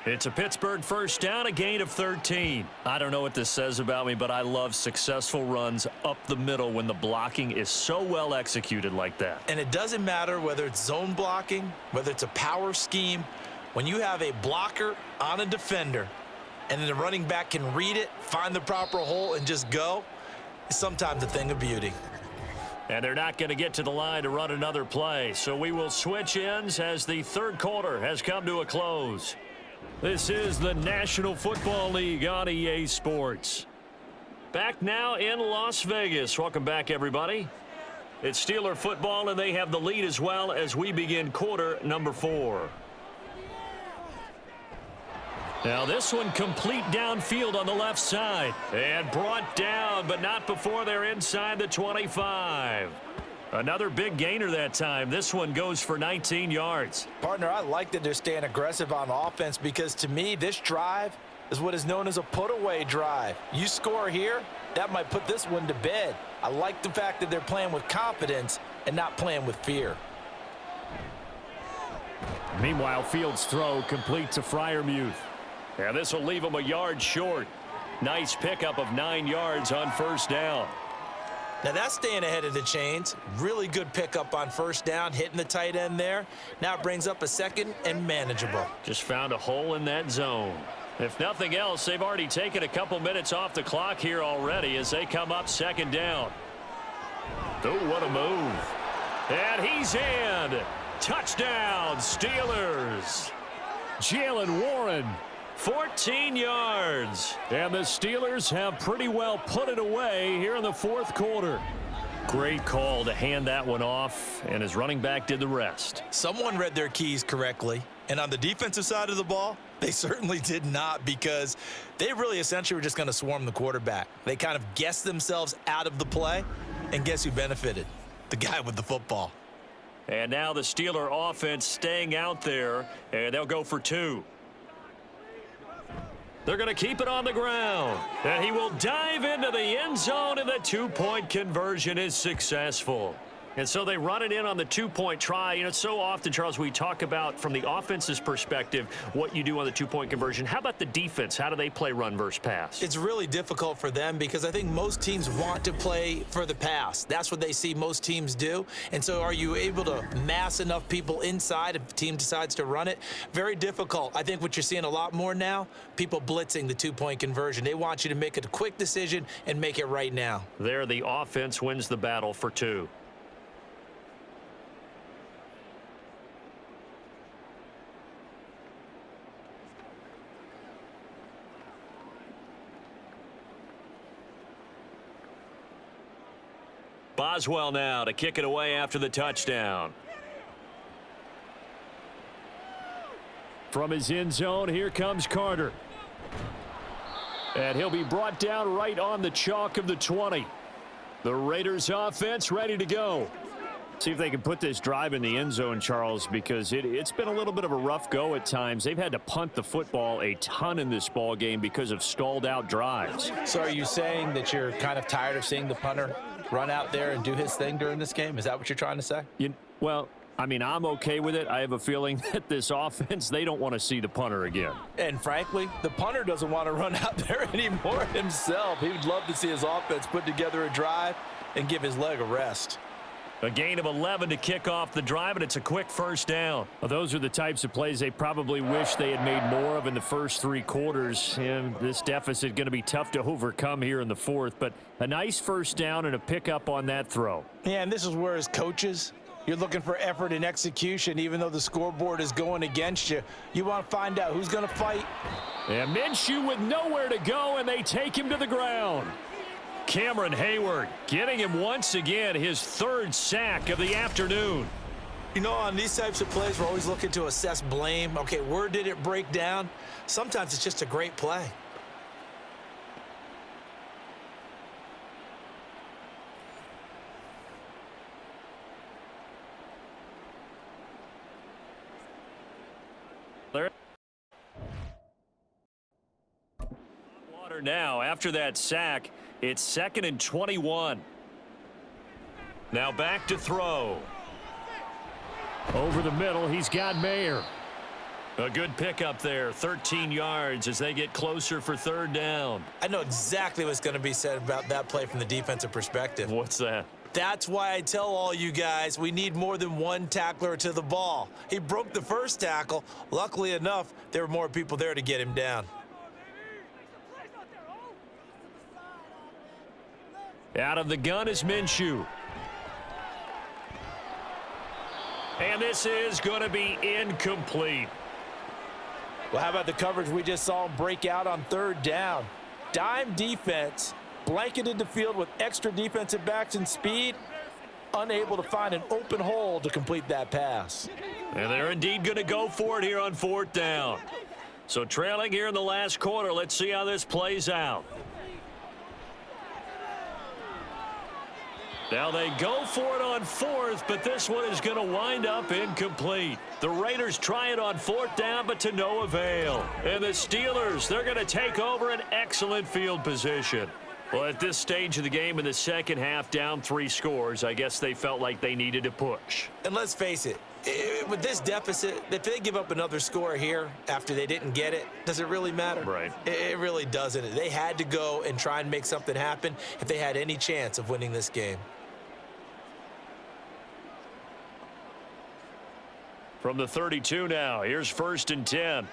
It's a Pittsburgh 1st down, a gain of 13. I don't know what this says about me, but I love successful runs up the middle when the blocking is so well executed like that. And it doesn't matter whether it's zone blocking, whether it's a power scheme. When you have a blocker on a defender and then the running back can read it, find the proper hole, and just go, it's sometimes a thing of beauty. And they're not going to get to the line to run another play. So we will switch ends as the third quarter has come to a close. This is the National Football League on EA Sports. Back now in Las Vegas. Welcome back, everybody. It's Steeler football, and they have the lead as well as we begin quarter number 4. Now this one complete downfield on the left side. And brought down, but not before they're inside the 25. Another big gainer that time. This one goes for 19 yards. Partner, I like that they're staying aggressive on offense because to me, this drive is what is known as a put-away drive. You score here, that might put this one to bed. I like the fact that they're playing with confidence and not playing with fear. Meanwhile, Fields' throw complete to Freiermuth. And this will leave him a yard short. Nice pickup of 9 yards on first down. Now that's staying ahead of the chains. Really good pickup on first down, hitting the tight end there. Now it brings up a second and manageable. Just found a hole in that zone. If nothing else, they've already taken a couple minutes off the clock here already as they come up second down. Oh, what a move. And he's in. Touchdown, Steelers. Jalen Warren. 14 yards. And the Steelers have pretty well put it away here in the fourth quarter. Great call to hand that one off, and his running back did the rest. Someone read their keys correctly, and on the defensive side of the ball, they certainly did not because they really essentially were just going to swarm the quarterback. They kind of guessed themselves out of the play, and guess who benefited? The guy with the football. And now the Steeler offense staying out there, and they'll go for 2. They're going to keep it on the ground. And he will dive into the end zone, and the 2-point conversion is successful. And so they run it in on the 2-point try. You know, so often, Charles, we talk about from the offense's perspective what you do on the 2-point conversion. How about the defense? How do they play run versus pass? It's really difficult for them because I think most teams want to play for the pass. That's what they see most teams do. And so are you able to mass enough people inside if the team decides to run it? Very difficult. I think what you're seeing a lot more now, people blitzing the 2-point conversion. They want you to make a quick decision and make it right now. There, the offense wins the battle for 2. Boswell now to kick it away after the touchdown. From his end zone, here comes Carter. And he'll be brought down right on the chalk of the 20. The Raiders offense ready to go. See if they can put this drive in the end zone, Charles, because it's been a little bit of a rough go at times. They've had to punt the football a ton in this ball game because of stalled out drives. So are you saying that you're kind of tired of seeing the punter run out there and do his thing during this game? Is that what you're trying to say? Well, I mean, I'm okay with it. I have a feeling that this offense, they don't want to see the punter again. And frankly, the punter doesn't want to run out there anymore himself. He would love to see his offense put together a drive and give his leg a rest. A gain of 11 to kick off the drive, and it's a quick first down. Well, those are the types of plays they probably wish they had made more of in the first 3 quarters. And this deficit going to be tough to overcome here in the fourth. But a nice first down and a pickup on that throw. Yeah, and this is where as coaches, you're looking for effort and execution. Even though the scoreboard is going against you, you want to find out who's going to fight. And Minshew with nowhere to go, and they take him to the ground. Cameron Hayward getting him once again his 3rd sack of the afternoon. You know, on these types of plays, we're always looking to assess blame. Okay, where did it break down? Sometimes it's just a great play. Water now after that sack. It's 2nd and 21. Now back to throw. Over the middle, he's got Mayer. A good pickup there, 13 yards as they get closer for 3rd down. I know exactly what's going to be said about that play from the defensive perspective. What's that? That's why I tell all you guys we need more than one tackler to the ball. He broke the first tackle. Luckily enough, there were more people there to get him down. Out of the gun is Minshew. And this is going to be incomplete. Well, how about the coverage we just saw him break out on third down? Dime defense, blanketed the field with extra defensive backs and speed, unable to find an open hole to complete that pass. And they're indeed going to go for it here on fourth down. So trailing here in the last quarter, let's see how this plays out. Now they go for it on fourth, but this one is going to wind up incomplete. The Raiders try it on fourth down, but to no avail. And the Steelers, they're going to take over an excellent field position. Well, at this stage of the game in the second half, down 3 scores, I guess they felt like they needed to push. And let's face it, with this deficit, if they give up another score here after they didn't get it, does it really matter? Right. It really doesn't. They had to go and try and make something happen if they had any chance of winning this game. From the 32 now, here's 1st and 10.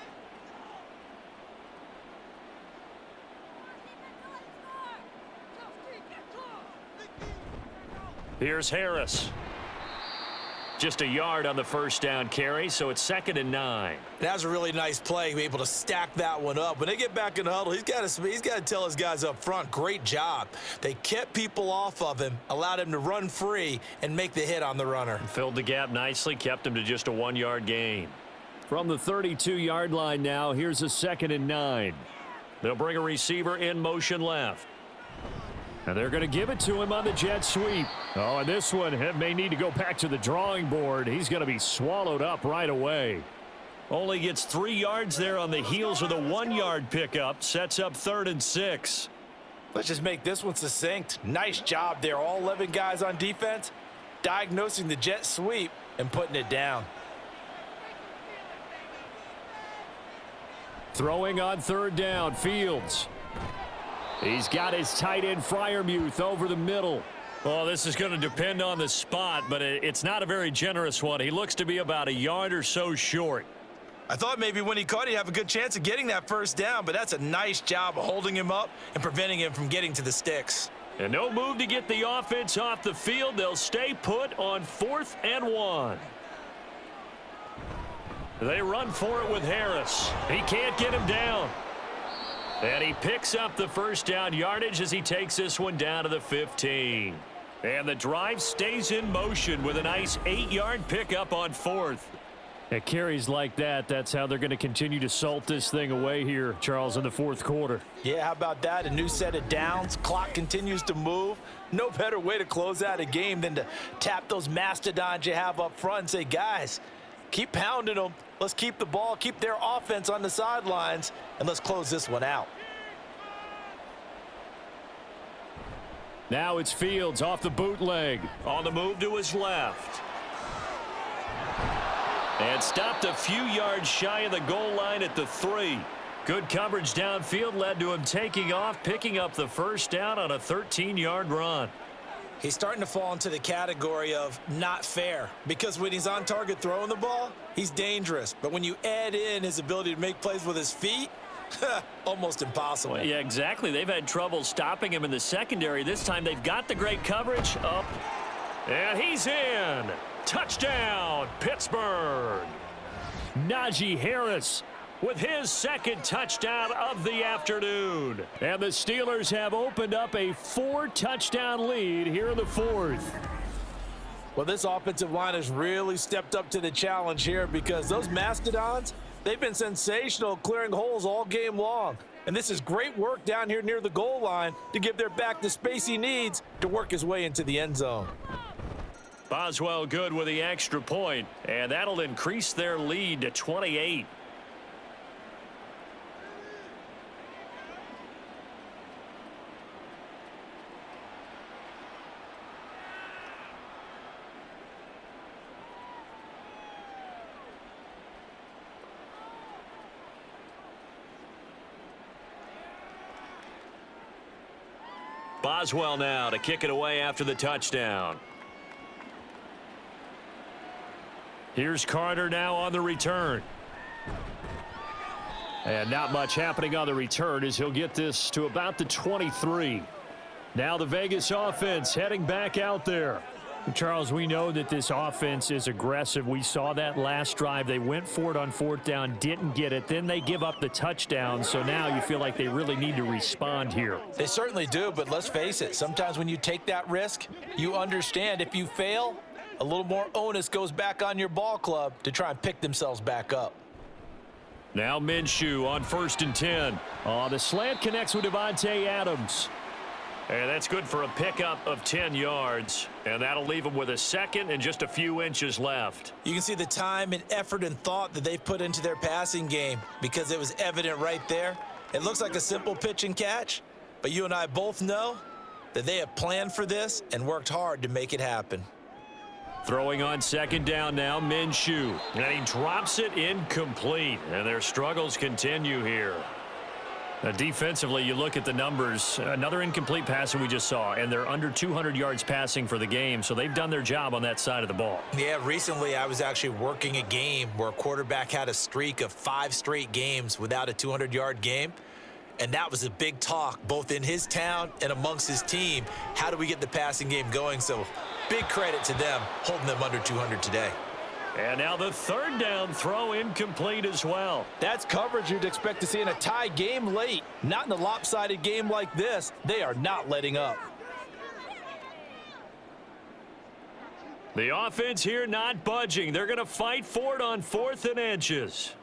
Here's Harris. Just a yard on the first down carry, so it's 2nd and 9. That was a really nice play, able to stack that one up. When they get back in the huddle, he's got to tell his guys up front, great job. They kept people off of him, allowed him to run free and make the hit on the runner. Filled the gap nicely, kept him to just a 1-yard gain. From the 32-yard line now, here's a 2nd and 9. They'll bring a receiver in motion left. And they're going to give it to him on the jet sweep. Oh, and this one may need to go back to the drawing board. He's going to be swallowed up right away. Only gets 3 yards there on the heels of the 1-yard pickup. Sets up 3rd and 6. Let's just make this one succinct. Nice job there. All 11 guys on defense, diagnosing the jet sweep and putting it down. Throwing on 3rd down, Fields. He's got his tight end Freiermuth over the middle. Well, this is going to depend on the spot, but it's not a very generous one. He looks to be about a yard or so short. I thought maybe when he caught it, he'd have a good chance of getting that first down, but that's a nice job of holding him up and preventing him from getting to the sticks. And no move to get the offense off the field. They'll stay put on 4th and 1. They run for it with Harris. He can't get him down. And he picks up the first down yardage as he takes this one down to the 15. And the drive stays in motion with a nice 8-yard pickup on 4th. At carries like that, that's how they're going to continue to salt this thing away here, Charles, in the 4th quarter. Yeah, how about that? A new set of downs. Clock continues to move. No better way to close out a game than to tap those mastodons you have up front and say, guys, keep pounding them. Let's keep the ball, keep their offense on the sidelines, and let's close this one out. Now it's Fields off the bootleg. On the move to his left. And stopped a few yards shy of the goal line at the 3. Good coverage downfield led to him taking off, picking up the first down on a 13-yard run. He's starting to fall into the category of not fair, because when he's on target throwing the ball, he's dangerous. But when you add in his ability to make plays with his feet, almost impossible. Well, yeah, exactly. They've had trouble stopping him in the secondary. This time they've got the great coverage up. And he's in. Touchdown, Pittsburgh. Najee Harris with his 2nd touchdown of the afternoon. And the Steelers have opened up a 4-touchdown lead here in the 4th. Well, this offensive line has really stepped up to the challenge here, because those mastodons, they've been sensational clearing holes all game long. And this is great work down here near the goal line to give their back the space he needs to work his way into the end zone. Boswell good with the extra point, and that'll increase their lead to 28. Boswell now to kick it away after the touchdown. Here's Carter now on the return. And not much happening on the return as he'll get this to about the 23. Now the Vegas offense heading back out there. Charles, we know that this offense is aggressive. We saw that last drive. They went for it on fourth down, didn't get it. Then they give up the touchdown. So now you feel like they really need to respond here. They certainly do, but let's face it. Sometimes when you take that risk, you understand if you fail, a little more onus goes back on your ball club to try and pick themselves back up. Now Minshew on 1st and 10. The slant connects with Devontae Adams. And that's good for a pickup of 10 yards. And that'll leave them with a second and just a few inches left. You can see the time and effort and thought that they've put into their passing game because it was evident right there. It looks like a simple pitch and catch, but you and I both know that they have planned for this and worked hard to make it happen. Throwing on 2nd down now, Minshew. And he drops it incomplete. And their struggles continue here. Defensively, you look at the numbers. Another incomplete pass that we just saw, and they're under 200 yards passing for the game, so they've done their job on that side of the ball. Yeah, recently I was actually working a game where a quarterback had a streak of 5 straight games without a 200-yard game, and that was a big talk both in his town and amongst his team. How do we get the passing game going? So big credit to them holding them under 200 today. And now the 3rd down throw incomplete as well. That's coverage you'd expect to see in a tie game late. Not in a lopsided game like this. They are not letting up. The offense here not budging. They're going to fight for it on 4th and inches.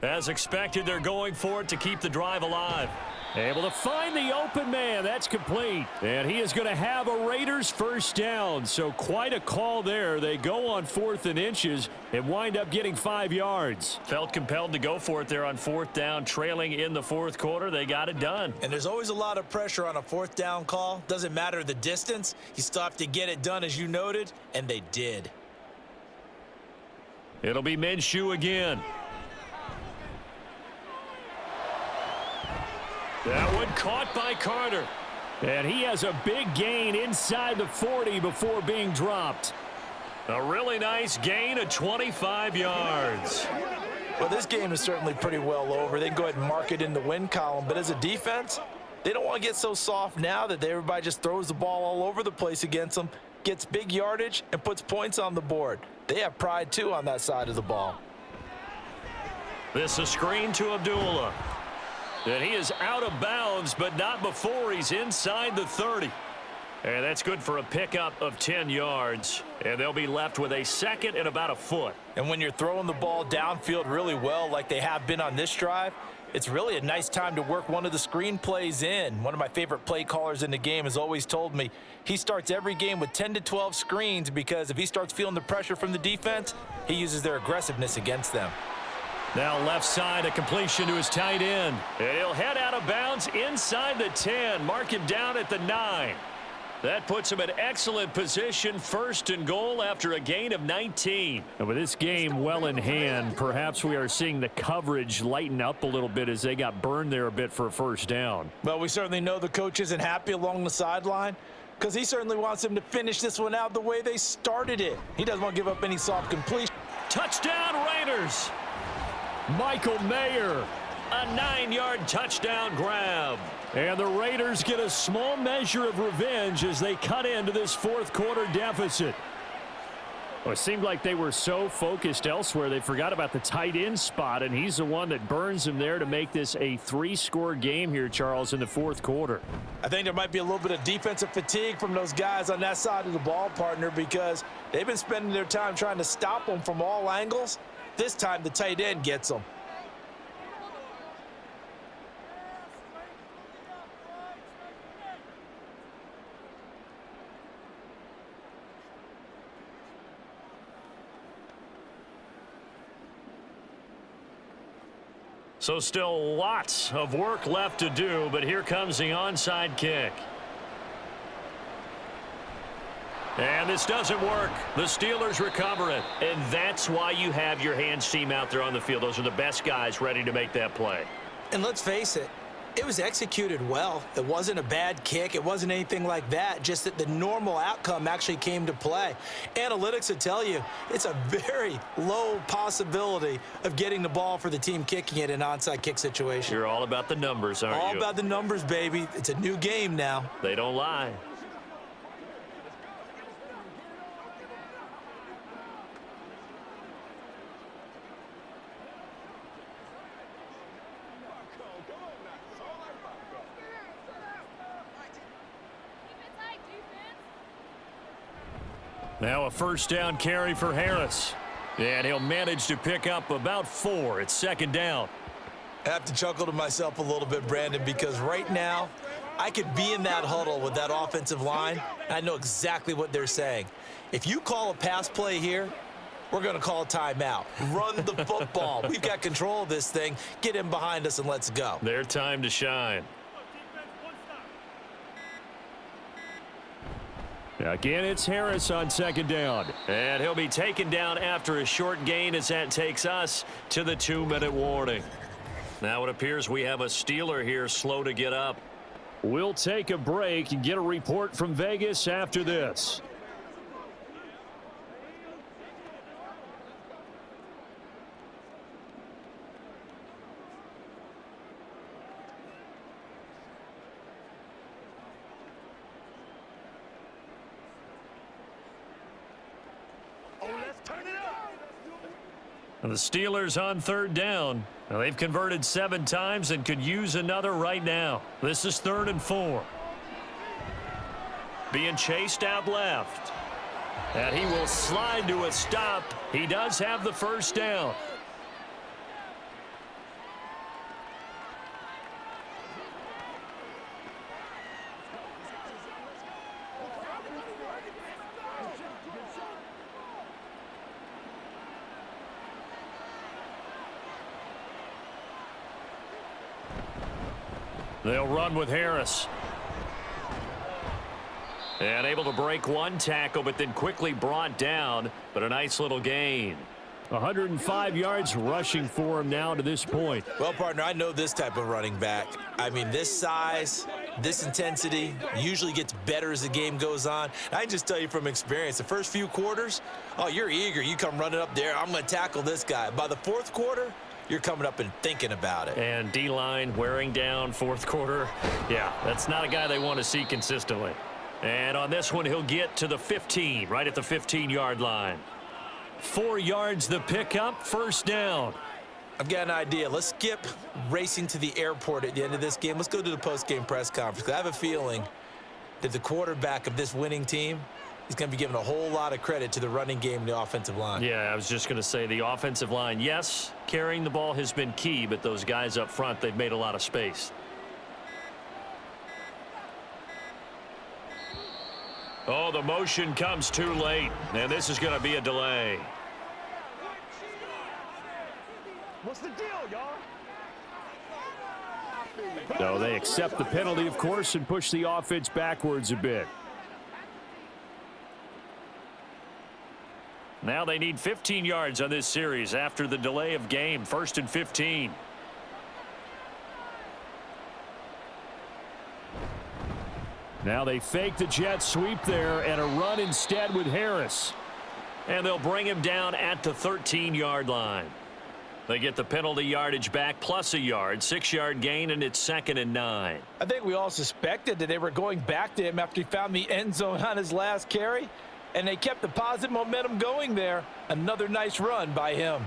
As expected, they're going for it to keep the drive alive. Able to find the open man. That's complete. And he is going to have a Raiders 1st down. So quite a call there. They go on 4th and inches and wind up getting 5 yards. Felt compelled to go for it there on 4th down, trailing in the 4th quarter. They got it done. And there's always a lot of pressure on a 4th down call. Doesn't matter the distance. You still have to get it done, as you noted, and they did. It'll be Minshew again. That one caught by Carter. And he has a big gain inside the 40 before being dropped. A really nice gain of 25 yards. Well, this game is certainly pretty well over. They can go ahead and mark it in the win column. But as a defense, they don't want to get so soft now that everybody just throws the ball all over the place against them, gets big yardage, and puts points on the board. They have pride, too, on that side of the ball. This a screen to Abdullah. And he is out of bounds, but not before he's inside the 30. And that's good for a pickup of 10 yards. And they'll be left with a second and about a foot. And when you're throwing the ball downfield really well like they have been on this drive, it's really a nice time to work one of the screen plays in. One of my favorite play callers in the game has always told me he starts every game with 10 to 12 screens because if he starts feeling the pressure from the defense, he uses their aggressiveness against them. Now left side, a completion to his tight end. And he'll head out of bounds inside the 10. Mark him down at the 9. That puts him in excellent position, 1st and goal after a gain of 19. And with this game well in hand, perhaps we are seeing the coverage lighten up a little bit as they got burned there a bit for a 1st down. Well, we certainly know the coach isn't happy along the sideline because he certainly wants them to finish this one out the way they started it. He doesn't want to give up any soft completion. Touchdown Raiders! Michael Mayer. A 9-yard touchdown grab. And the Raiders get a small measure of revenge as they cut into this 4th quarter deficit. Well, it seemed like they were so focused elsewhere they forgot about the tight end spot, and he's the one that burns them there to make this a 3-score game here, Charles, in the 4th quarter. I think there might be a little bit of defensive fatigue from those guys on that side of the ball, partner, because they've been spending their time trying to stop them from all angles. This time the tight end gets them. So still lots of work left to do, but here comes the onside kick. And this doesn't work. The Steelers recover it. And that's why you have your hands team out there on the field. Those are the best guys ready to make that play. And let's face it, it was executed well. It wasn't a bad kick. It wasn't anything like that, just that the normal outcome actually came to play. Analytics would tell you it's a very low possibility of getting the ball for the team kicking it in an onside kick situation. You're all about the numbers, aren't you? All about the numbers, baby. It's a new game now. They don't lie. Now a first down carry for Harris. And he'll manage to pick up about 4. It's second down. I have to chuckle to myself a little bit, Brandon, because right now I could be in that huddle with that offensive line, and I know exactly what they're saying. If you call a pass play here, we're going to call a timeout. Run the football. We've got control of this thing. Get in behind us and let's go. Their time to shine. Again, it's Harris on second down. And he'll be taken down after a short gain as that takes us to the 2-minute warning. Now it appears we have a Steeler here slow to get up. We'll take a break and get a report from Vegas after this. And the Steelers on third down. Now they've converted 7 times and could use another right now. This is 3rd and 4. Being chased out left. And he will slide to a stop. He does have the first down. They'll run with Harris. And able to break one tackle, but then quickly brought down. But a nice little gain. 105 yards rushing for him now to this point. Well, partner, I know this type of running back. I mean, this size, this intensity usually gets better as the game goes on. I can just tell you from experience, the first few quarters, oh, you're eager. You come running up there. I'm going to tackle this guy. By the 4th quarter, you're coming up and thinking about it. And D-line wearing down 4th quarter. Yeah, that's not a guy they want to see consistently. And on this one, he'll get to the 15, right at the 15-yard line. 4 yards the pickup, first down. I've got an idea. Let's skip racing to the airport at the end of this game. Let's go to the post-game press conference. I have a feeling that the quarterback of this winning team is going to be giving a whole lot of credit to the running game and the offensive line. Yeah, I was just going to say the offensive line, yes, carrying the ball has been key, but those guys up front, they've made a lot of space. Oh, the motion comes too late, and this is going to be a delay. What's the deal, y'all? So they accept the penalty, of course, and push the offense backwards a bit. Now they need 15 yards on this series after the delay of game. 1st and 15. Now they fake the jet sweep there and a run instead with Harris. And they'll bring him down at the 13-yard line. They get the penalty yardage back plus a yard, 6-yard gain, and it's 2nd and 9. I think we all suspected that they were going back to him after he found the end zone on his last carry, and they kept the positive momentum going there. Another nice run by him.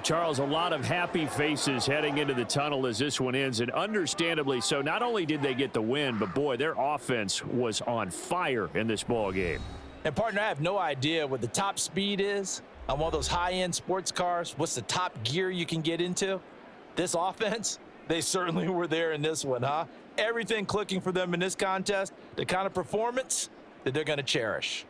Charles, a lot of happy faces heading into the tunnel as this one ends, and understandably so. Not only did they get the win, but boy, their offense was on fire in this ball game. And partner, I have no idea what the top speed is on one of those high-end sports cars. What's the top gear you can get into? This offense, they certainly were there in this one, huh? Everything clicking for them in this contest, the kind of performance that they're going to cherish.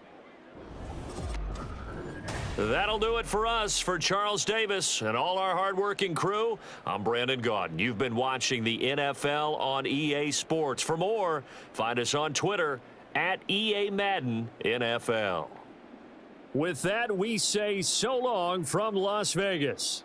That'll do it for us. For Charles Davis and all our hardworking crew, I'm Brandon Gaudin. You've been watching the NFL on EA Sports. For more, find us on Twitter at EA Madden NFL. With that, we say so long from Las Vegas.